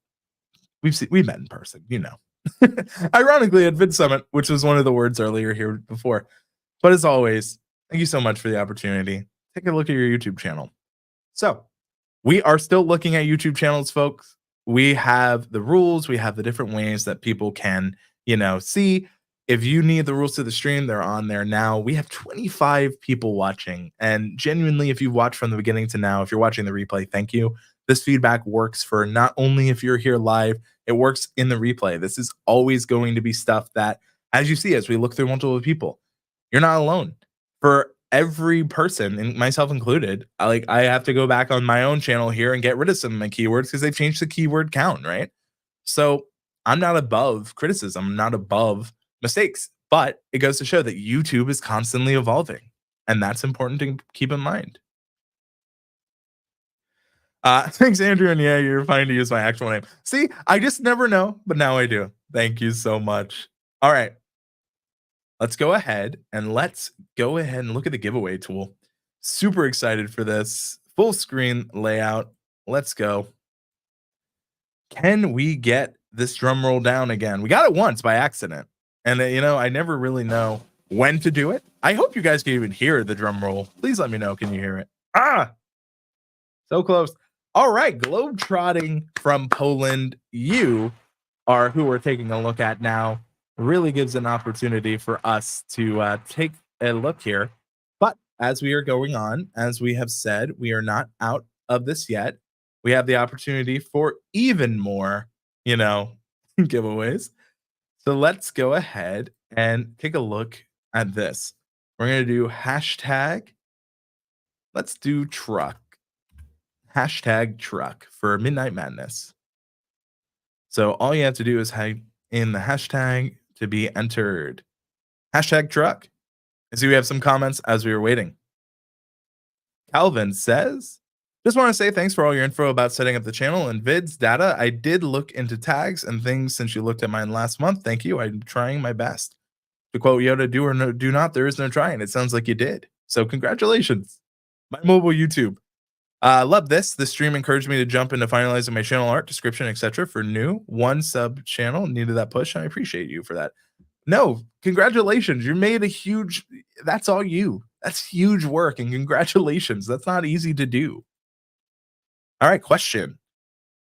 we met in person, Ironically at Vid Summit, which was one of the words earlier here before. But as always, thank you so much for the opportunity. Take a look at your YouTube channel. So we are still looking at YouTube channels, folks. We have the rules. We have the different ways that people can, see. If you need the rules to the stream, they're on there now. We have 25 people watching. And genuinely, if you've watched from the beginning to now, if you're watching the replay, thank you. This feedback works for not only if you're here live, it works in the replay. This is always going to be stuff that, as you see, as we look through multiple people, you're not alone. For every person, and myself included, I have to go back on my own channel here and get rid of some of my keywords because they've changed the keyword count, right? So I'm not above criticism. I'm not above mistakes, but it goes to show that YouTube is constantly evolving, and that's important to keep in mind. Thanks, Andrew, and yeah, you're fine to use my actual name. See, I just never know, but now I do. Thank you so much. All right. Let's go ahead and look at the giveaway tool. Super excited for this full screen layout. Let's go. Can we get this drum roll down again? We got it once by accident. And I never really know when to do it. I hope you guys can even hear the drum roll. Please let me know. Can you hear it? So close. All right. Globetrotting from Poland. You are who we're taking a look at now. Really gives an opportunity for us to take a look here. But as we are going on, as we have said, we are not out of this yet. We have the opportunity for even more, giveaways. So let's go ahead and take a look at this. We're going to do hashtag. Let's do truck. Hashtag truck for Midnight Madness. So all you have to do is type in the hashtag to be entered. Hashtag truck. And see, we have some comments as we were waiting. Calvin says, just want to say thanks for all your info about setting up the channel and vids data. I did look into tags and things since you looked at mine last month. Thank you. I'm trying my best. To quote Yoda, do or no, do not, there is no trying. It sounds like you did. So congratulations. My mobile YouTube. Love this. This stream encouraged me to jump into finalizing my channel art, description, etc. for new 1 sub channel. Needed that push. I appreciate you for that. No, congratulations. You made a huge, that's all you. That's huge work, and congratulations. That's not easy to do. All right, question.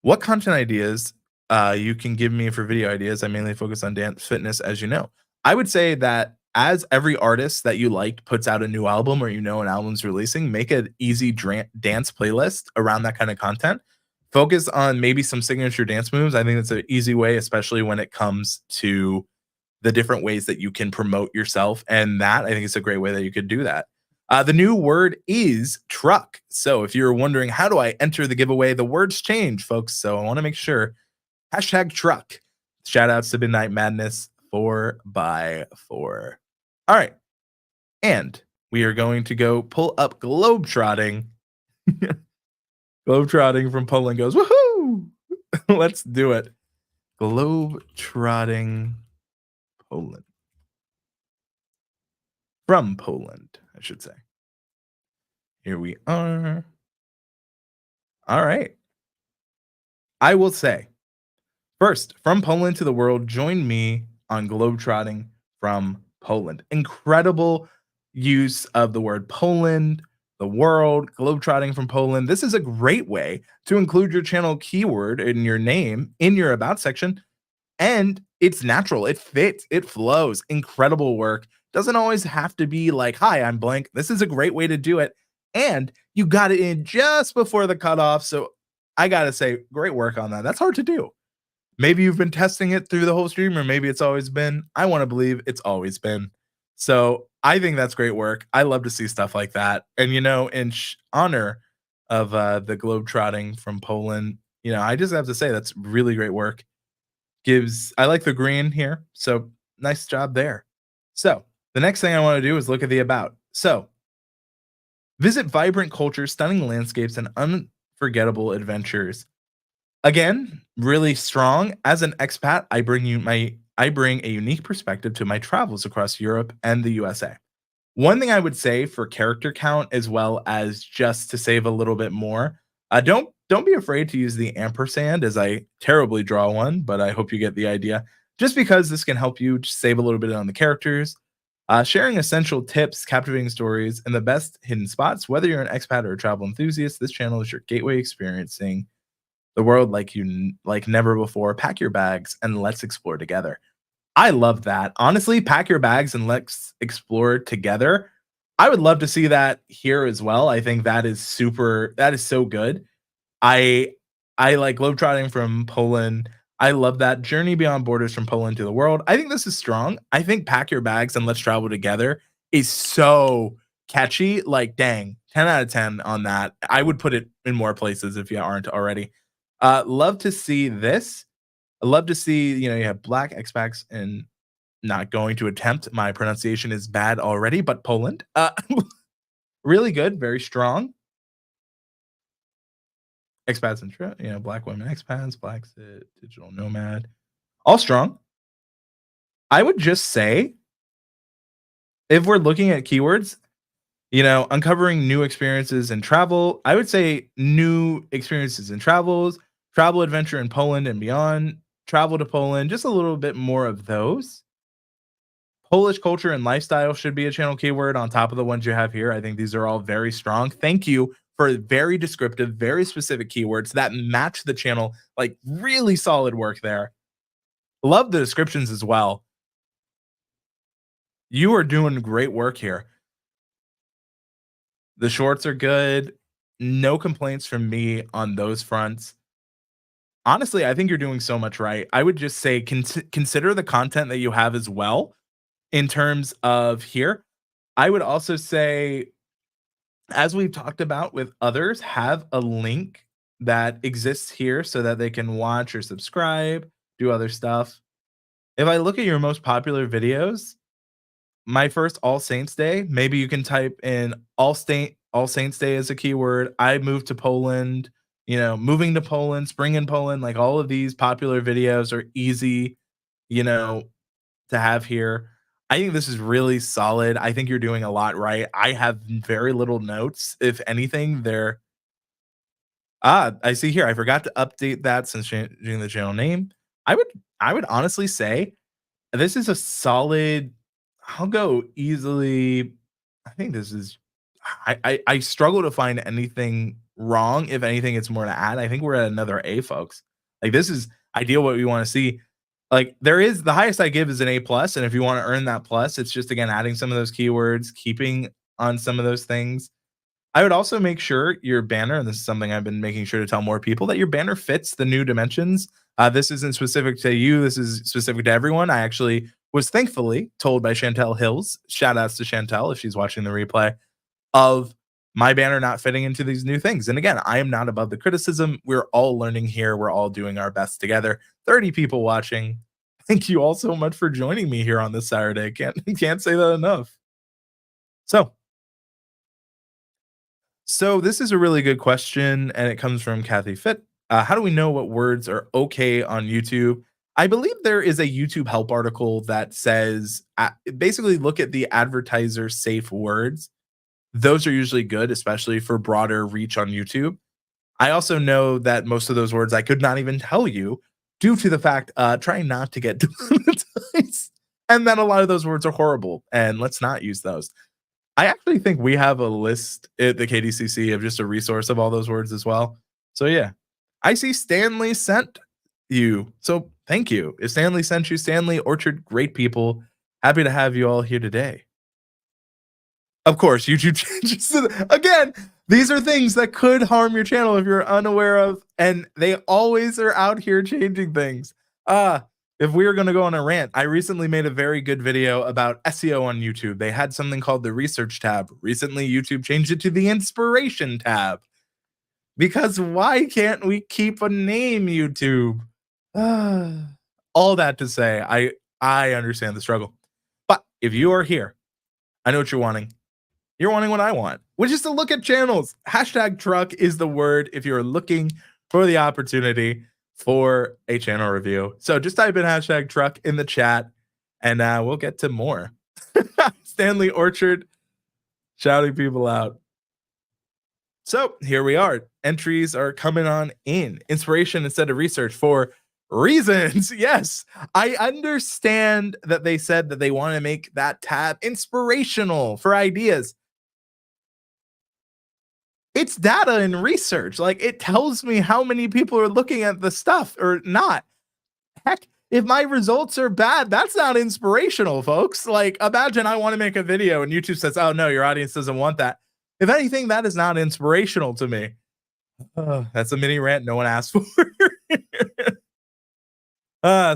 What content ideas you can give me for video ideas? I mainly focus on dance fitness, as you know. I would say that as every artist that you liked puts out a new album or an album's releasing, make an easy dance playlist around that kind of content. Focus on maybe some signature dance moves. I think that's an easy way, especially when it comes to the different ways that you can promote yourself. And that, I think, is a great way that you could do that. The new word is truck. So if you're wondering, how do I enter the giveaway? The words change, folks. So I want to make sure. Hashtag truck. Shout outs to Midnight Madness 4x4. All right. And we are going to go pull up Globetrotting. Globetrotting from Poland goes, woohoo! Let's do it. Globetrotting Poland. From Poland, I should say. Here we are. All right. I will say, first, from Poland to the world, join me on Globetrotting from Poland. Incredible use of the word Poland, the world, Globetrotting from Poland. This is a great way to include your channel keyword in your name in your about section. And it's natural. It fits. It flows. Incredible work. Doesn't always have to be like, hi, I'm blank. This is a great way to do it. and you got it in just before the cutoff. So I gotta say, great work on that. That's hard to do. Maybe you've been testing it through the whole stream, or maybe it's always been. I want to believe it's always been. So I think that's great work. I love to see stuff like that. And in honor of the globetrotting from Poland, I just have to say that's really great work. I like the green here, so nice job there. So the next thing I want to do is look at the about. So visit vibrant cultures, stunning landscapes, and unforgettable adventures. Again, really strong. As an expat, I bring a unique perspective to my travels across Europe and the USA. One thing I would say for character count, as well as just to save a little bit more, don't be afraid to use the ampersand, as I terribly draw one, but I hope you get the idea. Just because this can help you just save a little bit on the characters. Sharing essential tips, captivating stories, and the best hidden spots. Whether you're an expat or a travel enthusiast, this channel is your gateway experiencing the world like never before. Pack your bags and let's explore together. I love that. Honestly, pack your bags and let's explore together. I would love to see that here as well. I think that is so good. I like globetrotting from Poland. I love that journey beyond borders from Poland to the world. I think this is strong. I think pack your bags and let's travel together is so catchy. Like, dang, 10 out of 10 on that. I would put it in more places if you aren't already. Love to see this. I love to see, you have black expats and not going to attempt. My pronunciation is bad already, but Poland. Really good, very strong. Expats and black women expats, black digital nomad, all strong. I would just say, if we're looking at keywords, uncovering new experiences in travel, I would say new experiences in travel adventure in Poland and beyond, travel to Poland, just a little bit more of those. Polish culture and lifestyle should be a channel keyword on top of the ones you have here. I think these are all very strong. Thank you for very descriptive, very specific keywords that match the channel. Like, really solid work there. Love the descriptions as well. You are doing great work here. The shorts are good. No complaints from me on those fronts. Honestly, I think you're doing so much right. I would just say consider the content that you have as well in terms of here. I would also say, as we've talked about with others, have a link that exists here so that they can watch or subscribe, do other stuff. If I look at your most popular videos, my first All Saints Day, maybe you can type in All Saints Day as a keyword. I moved to Poland, moving to Poland, spring in Poland, like all of these popular videos are easy, to have here. I think this is really solid. I think you're doing a lot right. I have very little notes. If anything, I see here. I forgot to update that since changing the channel name. I would honestly say this is a solid. I'll go easily. I think this is. I struggle to find anything wrong. If anything, it's more to add. I think we're at another A, folks. Like, this is ideal. What we want to see. Like, there is the highest I give is an A plus, and if you want to earn that plus, it's just again adding some of those keywords, keeping on some of those things. I would also make sure your banner, and this is something I've been making sure to tell more people, that your banner fits the new dimensions. This isn't specific to you. This is specific to everyone. I actually was thankfully told by Chantel Hills, shout outs to Chantel if she's watching the replay, of my banner not fitting into these new things. And again, I am not above the criticism. We're all learning here. We're all doing our best together. 30 people watching. Thank you all so much for joining me here on this Saturday. Can't say that enough. So this is a really good question, and it comes from Kathy Fit. How do we know what words are okay on YouTube? I believe there is a YouTube help article that says basically look at the advertiser safe words. Those are usually good, especially for broader reach on YouTube. I also know that most of those words I could not even tell you due to the fact trying not to get demonetized, and that a lot of those words are horrible, and let's not use those. I actually think we have a list at the KDCC of just a resource of all those words as well. So yeah, I see Stanley sent you. So thank you. If Stanley sent you, Stanley Orchard, great people. Happy to have you all here today. Of course, YouTube changes. Again, these are things that could harm your channel if you're unaware of, and they always are out here changing things. If we were going to go on a rant, I recently made a very good video about SEO on YouTube. They had something called the research tab. Recently, YouTube changed it to the inspiration tab. Because why can't we keep a name, YouTube? All that to say, I understand the struggle. But if you are here, I know what you're wanting. You're wanting what I want, which is to look at channels. Hashtag truck is the word if you're looking for the opportunity for a channel review. So just type in hashtag truck in the chat and we'll get to more. Stanley Orchard shouting people out. So here we are. Entries are coming on in. Inspiration instead of research for reasons. Yes, I understand that they said that they want to make that tab inspirational for ideas. It's data and research. Like, it tells me how many people are looking at the stuff or not. Heck, if my results are bad, that's not inspirational, folks. Like, imagine I want to make a video and YouTube says, oh no, your audience doesn't want that. If anything, that is not inspirational to me. That's a mini rant no one asked for.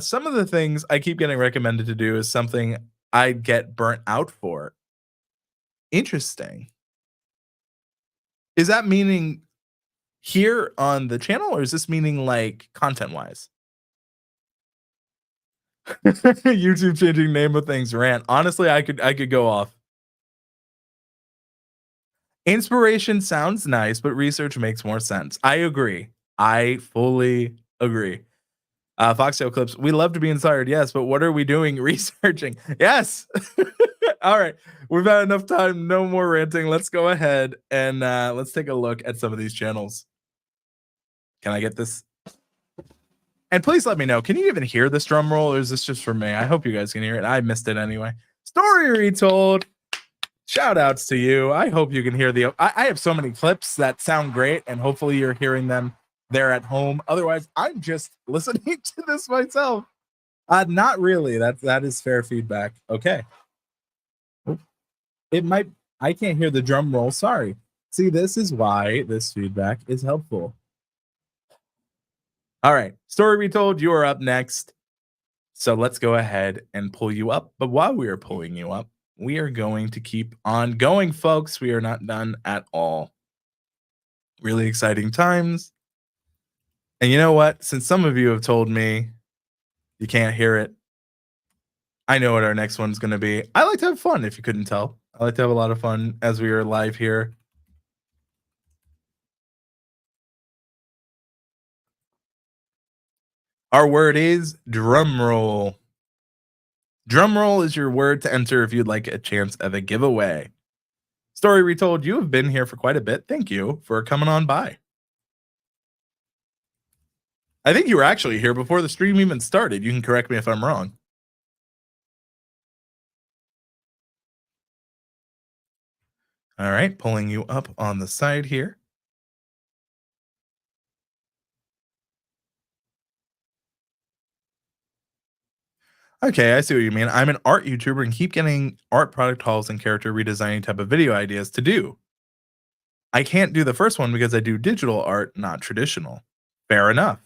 Some of the things I keep getting recommended to do is something I get burnt out for. Interesting. Is that meaning here on the channel, or is this meaning like content wise? YouTube changing name of things rant. Honestly, I could go off. Inspiration sounds nice, but research makes more sense. I agree. I fully agree. Foxtail Clips, we love to be inspired, yes, but what are we doing researching? Yes. All right, we've had enough time. No more ranting. Let's go ahead and let's take a look at some of these channels. Can I get this? And please let me know. Can you even hear this drum roll, or is this just for me? I hope you guys can hear it. I missed it anyway. Story retold. Shout outs to you. I hope you can hear the. I have so many clips that sound great, and hopefully you're hearing them there at home. Otherwise, I'm just listening to this myself. Not really. That is fair feedback. Okay. It might. I can't hear the drum roll. Sorry. See, this is why this feedback is helpful. All right. Story retold. You are up next. So let's go ahead and pull you up. But while we are pulling you up, we are going to keep on going, folks. We are not done at all. Really exciting times. And you know what? Since some of you have told me you can't hear it, I know what our next one's going to be. I like to have fun, if you couldn't tell. I like to have a lot of fun as we are live here. Our word is drum roll. Drum roll is your word to enter if you'd like a chance at a giveaway. Story retold, you have been here for quite a bit. Thank you for coming on by. I think you were actually here before the stream even started. You can correct me if I'm wrong. All right, pulling you up on the side here. Okay, I see what you mean. I'm an art YouTuber and keep getting art product hauls and character redesigning type of video ideas to do. I can't do the first one because I do digital art, not traditional. Fair enough.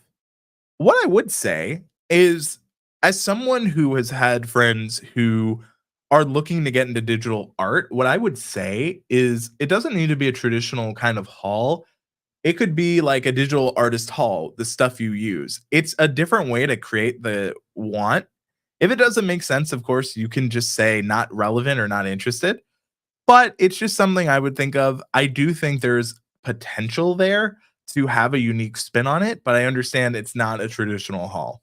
What I would say is, as someone who has had friends who are looking to get into digital art, what I would say is it doesn't need to be a traditional kind of haul. It could be like a digital artist haul, the stuff you use. It's a different way to create the want. If it doesn't make sense, of course, you can just say not relevant or not interested. But it's just something I would think of. I do think there's potential there to have a unique spin on it, but I understand it's not a traditional haul.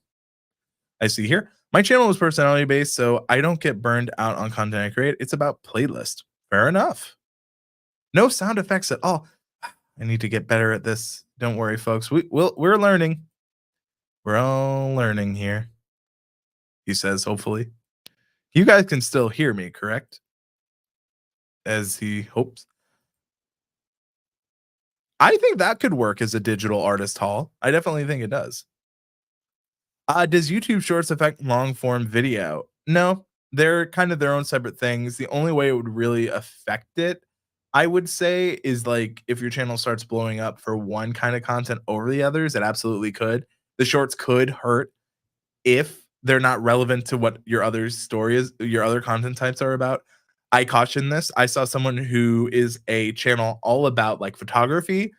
I see here. My channel is personality based, so I don't get burned out on content I create. It's about playlist. Fair enough. No sound effects at all. I need to get better at this. Don't worry, folks. We're learning. We're all learning here. He says, hopefully. You guys can still hear me, correct? As he hopes. I think that could work as a digital artist haul. I definitely think it does. Does YouTube Shorts affect long form video? No, they're kind of their own separate things. The only way it would really affect it, I would say, is like if your channel starts blowing up for one kind of content over the others, it absolutely could. The shorts could hurt if they're not relevant to what your other story is, your other content types are about. I caution this. I saw someone who is a channel all about like photography,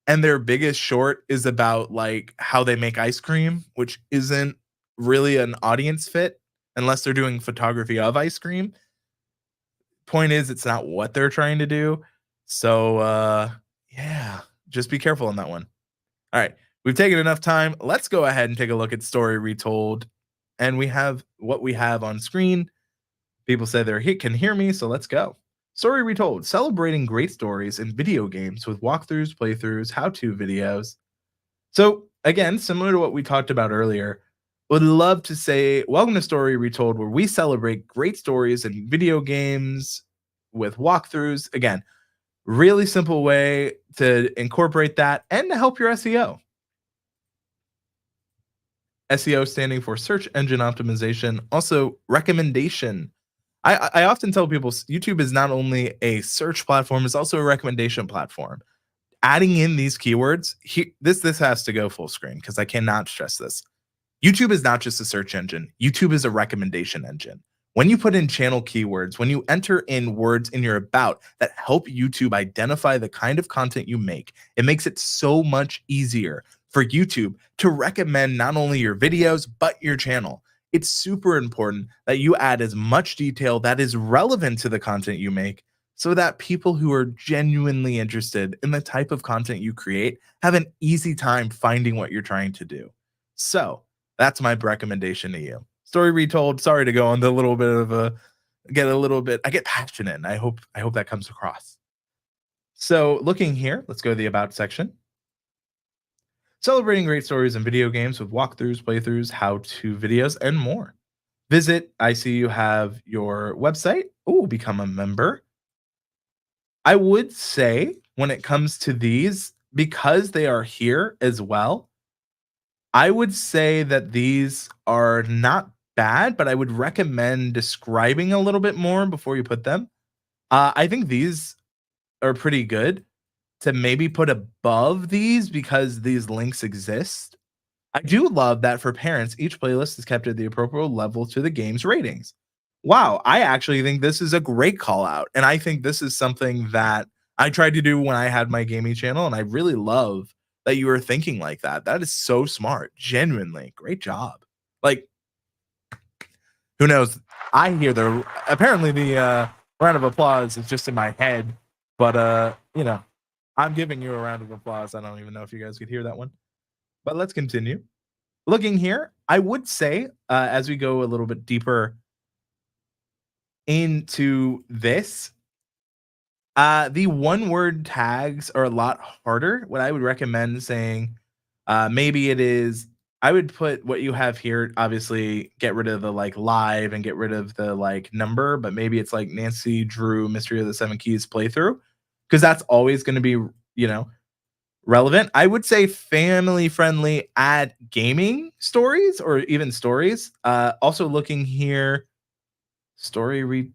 and their biggest short is about like how they make ice cream, which isn't really an audience fit unless they're doing photography of ice cream. Point is, it's not what they're trying to do. So yeah, just be careful on that one. All right, we've taken enough time. Let's go ahead and take a look at Story Retold. And we have what we have on screen. People say they can hear me, so let's go. Story Retold, celebrating great stories in video games with walkthroughs, playthroughs, how-to videos. So again, similar to what we talked about earlier, would love to say welcome to Story Retold, where we celebrate great stories in video games with walkthroughs. Again, really simple way to incorporate that and to help your SEO. SEO standing for search engine optimization, also recommendation. I often tell people YouTube is not only a search platform, it's also a recommendation platform. Adding in these keywords, this has to go full screen because I cannot stress this. YouTube is not just a search engine. YouTube is a recommendation engine. When you put in channel keywords, when you enter in words in your about that help YouTube identify the kind of content you make, it makes it so much easier for YouTube to recommend not only your videos, but your channel. It's super important that you add as much detail that is relevant to the content you make so that people who are genuinely interested in the type of content you create have an easy time finding what you're trying to do. So that's my recommendation to you. Story Retold. Sorry to go on the little bit of I get passionate, and I hope that comes across. So looking here, let's go to the about section. Celebrating great stories in video games with walkthroughs, playthroughs, how-to videos, and more. Visit, I see you have your website. Oh, become a member. I would say when it comes to these, because they are here as well, I would say that these are not bad, but I would recommend describing a little bit more before you put them. I think these are pretty good to maybe put above these because these links exist. I do love that for parents, each playlist is kept at the appropriate level to the game's ratings. Wow, I actually think this is a great call out. And I think this is something that I tried to do when I had my gaming channel. And I really love that you were thinking like that. That is so smart. Genuinely. Great job. Like, who knows? I hear apparently the round of applause is just in my head. But I'm giving you a round of applause. I don't even know if you guys could hear that one. But let's continue. Looking here, I would say as we go a little bit deeper into this, the one word tags are a lot harder. What I would recommend saying, maybe it is, I would put what you have here, obviously get rid of the like live and get rid of the like number, but maybe it's like Nancy Drew Mystery of the Seven Keys playthrough, because that's always going to be, relevant. I would say family friendly at gaming stories or even stories. Also looking here, do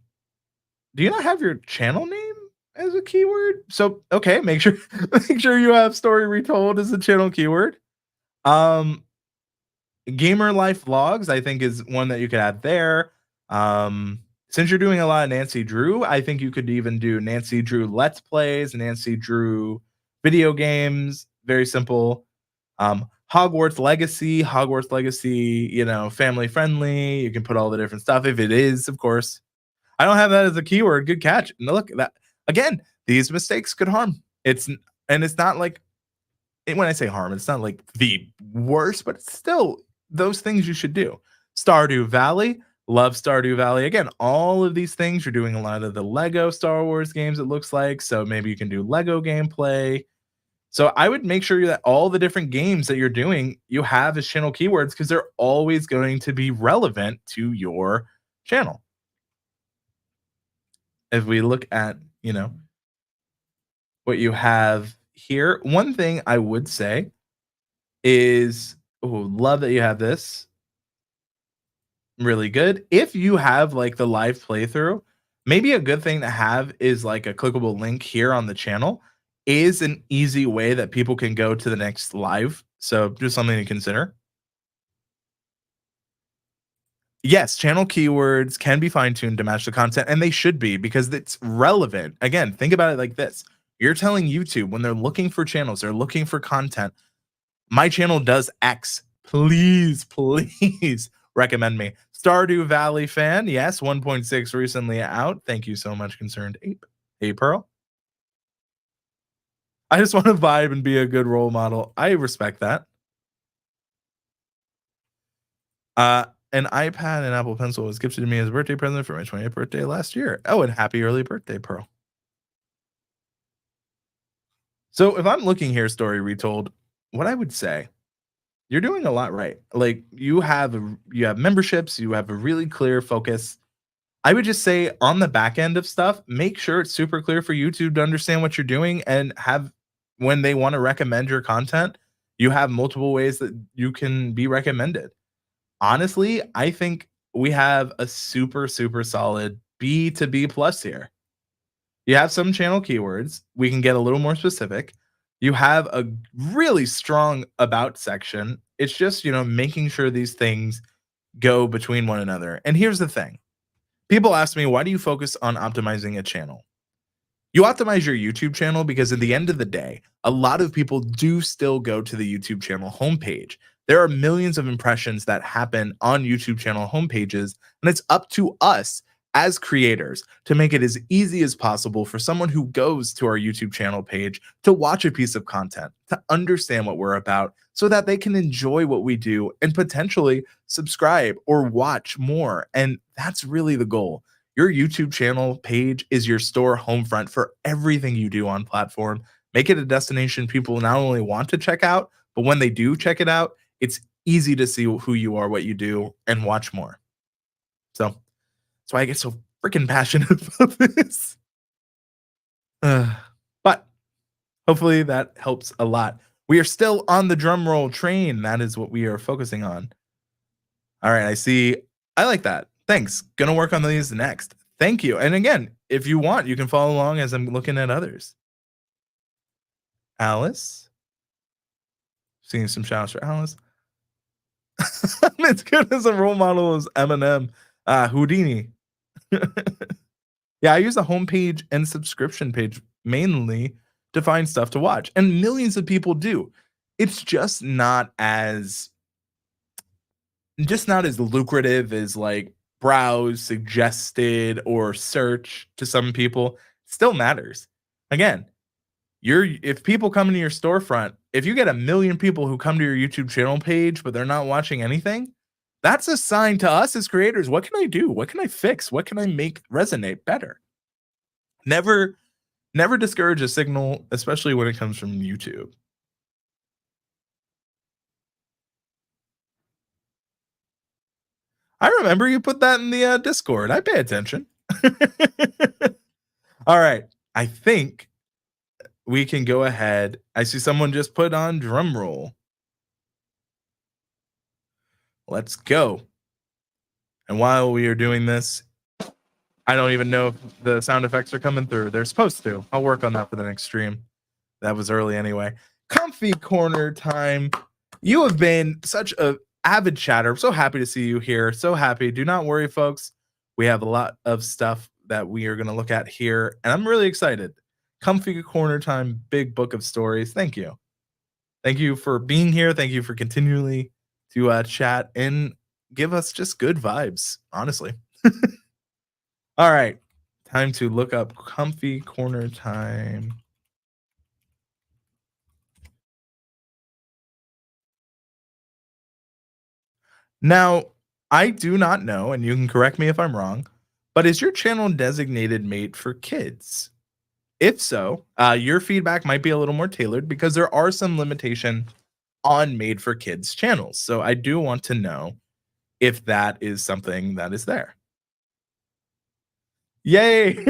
you not have your channel name as a keyword? So okay, make sure make sure you have story retold as a channel keyword. Gamer life vlogs, I think, is one that you could add there. Since you're doing a lot of Nancy Drew, I think you could even do Nancy Drew Let's Plays, Nancy Drew video games. Very simple. Hogwarts Legacy, family friendly. You can put all the different stuff if it is, of course. I don't have that as a keyword. Good catch. No, look at that. Again, these mistakes could harm. It's not like, when I say harm, it's not like the worst, but it's still those things you should do. Stardew Valley, love Stardew Valley. Again, all of these things, you're doing a lot of the Lego Star Wars games, it looks like. So maybe you can do Lego gameplay. So I would make sure that all the different games that you're doing, you have as channel keywords because they're always going to be relevant to your channel. If we look at, what you have here, one thing I would say is, oh, love that you have this. really good. If you have like the live playthrough, maybe a good thing to have is like a clickable link here on the channel is an easy way that people can go to the next live. So just something to consider. Yes, channel keywords can be fine-tuned to match the content, and they should be because it's relevant. Again, think about it like this. You're telling YouTube when they're looking for channels, they're looking for content. My channel does X. Please, please recommend me. Stardew Valley fan. Yes, 1.6 recently out. Thank you so much, Concerned Ape. Hey, Pearl. I just want to vibe and be a good role model. I respect that. An iPad and Apple Pencil was gifted to me as a birthday present for my 20th birthday last year. Oh, and happy early birthday, Pearl. So if I'm looking here, story retold, what I would say, you're doing a lot right. Like you have memberships, you have a really clear focus. I would just say on the back end of stuff, make sure it's super clear for YouTube to understand what you're doing and have when they want to recommend your content, you have multiple ways that you can be recommended. Honestly, I think we have a super, super solid B to B plus here. You have some channel keywords. We can get a little more specific. You have a really strong about section. It's just, making sure these things go between one another. And here's the thing. People ask me, why do you focus on optimizing a channel? You optimize your YouTube channel because at the end of the day, a lot of people do still go to the YouTube channel homepage. There are millions of impressions that happen on YouTube channel homepages, and it's up to us as creators to make it as easy as possible for someone who goes to our YouTube channel page to watch a piece of content, to understand what we're about, so that they can enjoy what we do and potentially subscribe or watch more. And that's really the goal. Your YouTube channel page is your store home front for everything you do on platform. Make it a destination people not only want to check out, but when they do check it out, it's easy to see who you are, what you do, and watch more. So that's why I get so freaking passionate about this. But hopefully that helps a lot. We are still on the drum roll train. That is what we are focusing on. All right, I see. I like that. Thanks. Gonna work on these next. Thank you. And again, if you want, you can follow along as I'm looking at others. Alice. Seeing some shouts for Alice. As good as a role model as Eminem. Houdini. Yeah, I use the homepage and subscription page mainly to find stuff to watch. And millions of people do. It's just not as lucrative as like browse, suggested, or search to some people. Still matters. Again, if people come into your storefront, if you get 1 million people who come to your YouTube channel page, but they're not watching anything, that's a sign to us as creators. What can I do? What can I fix? What can I make resonate better? Never discourage a signal, especially when it comes from YouTube. I remember you put that in the Discord. I pay attention. All right. I think we can go ahead. I see someone just put on drum roll. Let's go. And while we are doing this, I don't even know if the sound effects are coming through. They're supposed to. I'll work on that for the next stream. That was early anyway. Comfy corner time. You have been such a avid chatter. I'm so happy to see you here. So happy. Do not worry, folks. We have a lot of stuff that we are going to look at here, and I'm really excited. Comfy corner time, big book of stories. Thank you. Thank you for being here. Thank you for continually to chat and give us just good vibes, honestly. All right. Time to look up comfy corner time. Now, I do not know, and you can correct me if I'm wrong, but is your channel designated made for kids? If so, your feedback might be a little more tailored because there are some limitation on made for kids channels. So I do want to know if that is something that is there. Yay!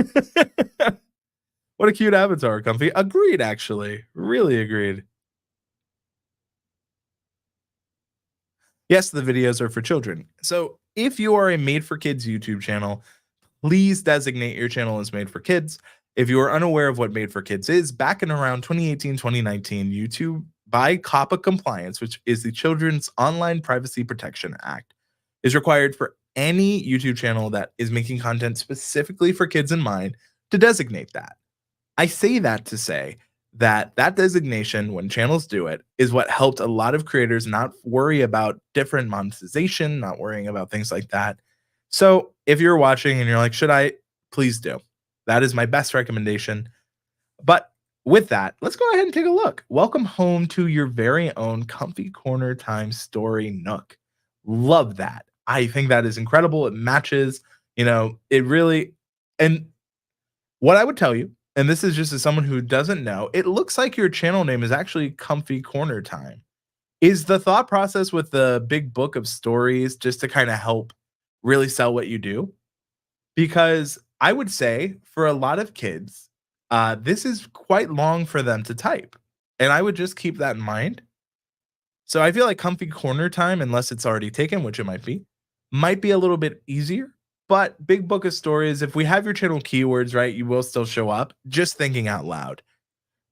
What a cute avatar, Comfy. Agreed, actually. Really agreed. Yes, the videos are for children. So if you are a made for kids YouTube channel, please designate your channel as made for kids. If you are unaware of what made for kids is, back in around 2018, 2019, YouTube, by COPPA compliance, which is the Children's Online Privacy Protection Act, is required for any YouTube channel that is making content specifically for kids in mind to designate that. I say that to say that that designation, when channels do it, is what helped a lot of creators not worry about different monetization, not worrying about things like that. So if you're watching and you're like, should I? Please do. That is my best recommendation. But with that, let's go ahead and take a look. Welcome home to your very own comfy corner time story nook. Love that. I think that is incredible. It matches, it really, and what I would tell you, and this is just as someone who doesn't know, it looks like your channel name is actually Comfy Corner Time. Is the thought process with the big book of stories just to kind of help really sell what you do? Because I would say for a lot of kids, this is quite long for them to type. And I would just keep that in mind. So I feel like Comfy Corner Time, unless it's already taken, which it might be a little bit easier. But Big Book of Stories, if we have your channel keywords right, you will still show up. Just thinking out loud.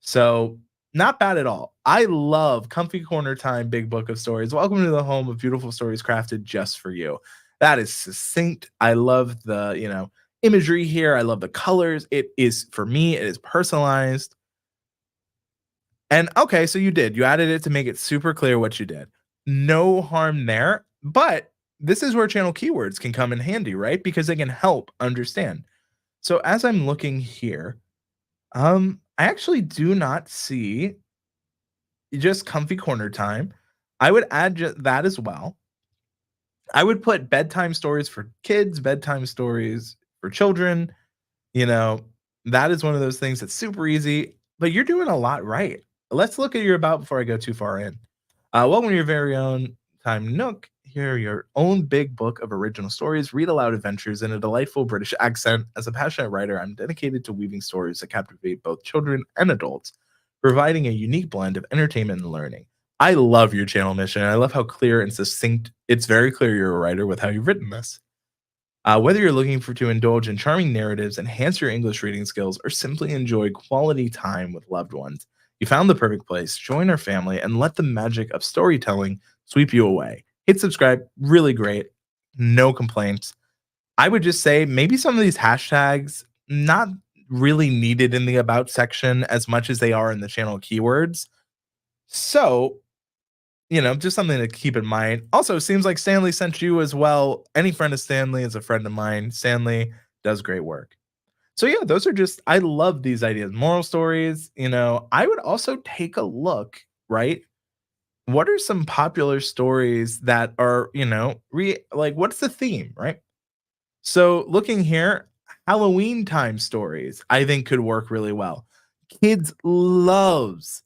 So not bad at all. I love Comfy Corner Time, Big Book of Stories. Welcome to the home of beautiful stories crafted just for you. That is succinct. I love the, imagery here. I love the colors. It is, for me, it is personalized. And okay, so you added it to make it super clear what you did. No harm there, but this is where channel keywords can come in handy, right? Because they can help understand. So as I'm looking here, I actually do not see just Comfy Corner Time. I would add that as well. I would put bedtime stories for kids, bedtime stories for children. That is one of those things that's super easy, but you're doing a lot right. Let's look at your about before I go too far in. Welcome to your very own time nook. Here are your own big book of original stories, read aloud adventures in a delightful British accent. As a passionate writer, I'm dedicated to weaving stories that captivate both children and adults, providing a unique blend of entertainment and learning. I love your channel mission. I love how clear and succinct. It's very clear you're a writer with how you've written this. Whether you're looking to indulge in charming narratives, enhance your English reading skills, or simply enjoy quality time with loved ones, you found the perfect place. Join our family and let the magic of storytelling sweep you away. Hit subscribe, really great. No complaints. I would just say maybe some of these hashtags, not really needed in the about section as much as they are in the channel keywords. So, just something to keep in mind. Also, seems like Stanley sent you as well. Any friend of Stanley is a friend of mine. Stanley does great work. So yeah, those are just, I love these ideas. Moral stories, I would also take a look, right? What are some popular stories that are, like what's the theme, right? So looking here, Halloween time stories, I think could work really well. Kids loves,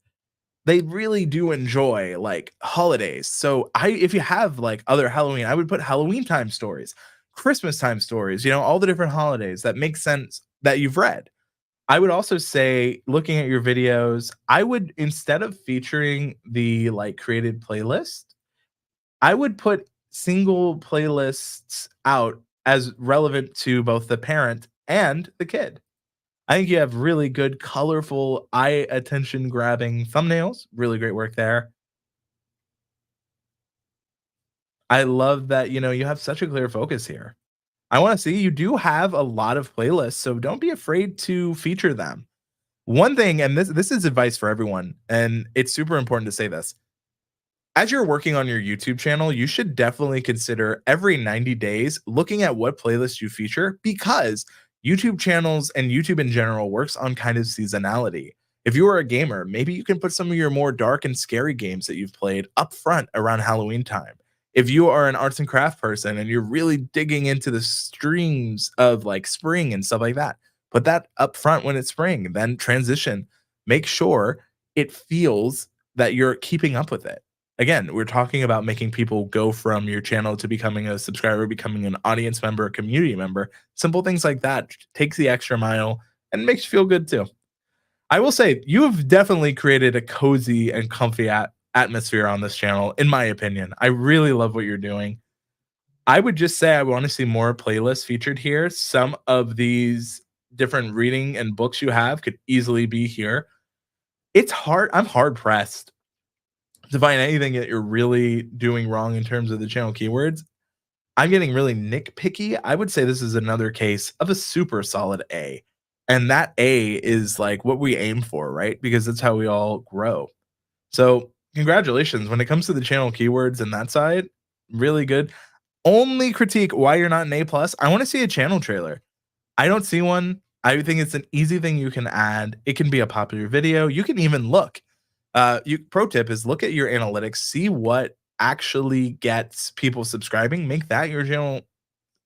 they really do enjoy like holidays. So if you have like other Halloween, I would put Halloween time stories, Christmas time stories, all the different holidays that make sense that you've read. I would also say, looking at your videos, I would, instead of featuring the like created playlist, I would put single playlists out as relevant to both the parent and the kid. I think you have really good, colorful, eye attention grabbing thumbnails. Really great work there. I love that, you have such a clear focus here. I want to see you do have a lot of playlists, so don't be afraid to feature them. One thing, and this is advice for everyone, and it's super important to say this. As you're working on your YouTube channel, you should definitely consider every 90 days looking at what playlists you feature, because YouTube channels and YouTube in general works on kind of seasonality. If you are a gamer, maybe you can put some of your more dark and scary games that you've played up front around Halloween time. If you are an arts and craft person and you're really digging into the streams of like spring and stuff like that, put that up front when it's spring, then transition. Make sure it feels that you're keeping up with it. Again, we're talking about making people go from your channel to becoming a subscriber, becoming an audience member, a community member. Simple things like that takes the extra mile and makes you feel good too. I will say, you have definitely created a cozy and comfy atmosphere on this channel, in my opinion. I really love what you're doing. I would just say I want to see more playlists featured here. Some of these different reading and books you have could easily be here. It's hard. I'm hard pressed to find anything that you're really doing wrong in terms of the channel keywords. I'm getting really nitpicky. I would say this is another case of a super solid A. And that A is like what we aim for, right? Because that's how we all grow. So, congratulations. When it comes to the channel keywords and that side, really good. Only critique why you're not an A plus. I want to see a channel trailer. I don't see one. I think it's an easy thing you can add. It can be a popular video. You can even look. Pro tip is look at your analytics, see what actually gets people subscribing. Make that your channel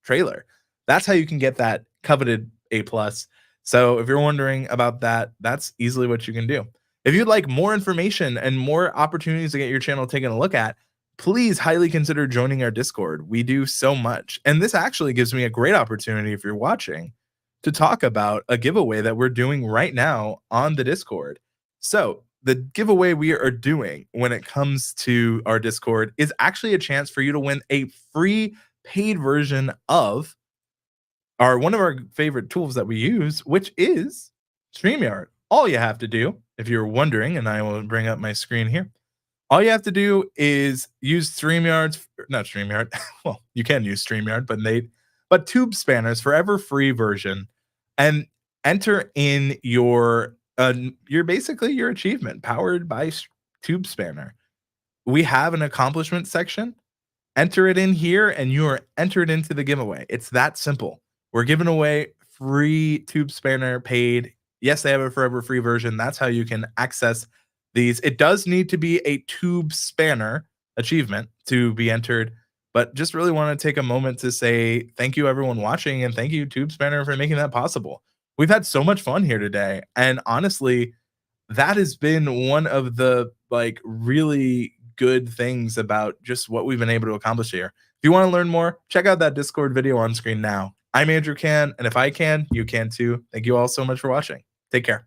trailer. That's how you can get that coveted A plus. So if you're wondering about that, that's easily what you can do. If you'd like more information and more opportunities to get your channel taken a look at, please highly consider joining our Discord. We do so much. And this actually gives me a great opportunity, if you're watching, to talk about a giveaway that we're doing right now on the Discord. So the giveaway we are doing when it comes to our Discord is actually a chance for you to win a free paid version of one of our favorite tools that we use, which is Streamyard. All you have to do, if you're wondering, and I will bring up my screen here, all you have to do is use not Streamyard. Well, you can use Streamyard, but Tube Spanner's forever free version, and enter in your basically your achievement powered by Tube Spanner. We have an accomplishment section. Enter it in here, and you are entered into the giveaway. It's that simple. We're giving away free Tube Spanner paid. Yes, they have a forever free version. That's how you can access these. It does need to be a Tube Spanner achievement to be entered, but just really want to take a moment to say thank you everyone watching, and thank you Tube Spanner for making that possible. We've had so much fun here today, and honestly, that has been one of the really good things about just what we've been able to accomplish here. If you want to learn more, check out that Discord video on screen now. I'm Andrew Can, and if I can, you can too. Thank you all so much for watching. Take care.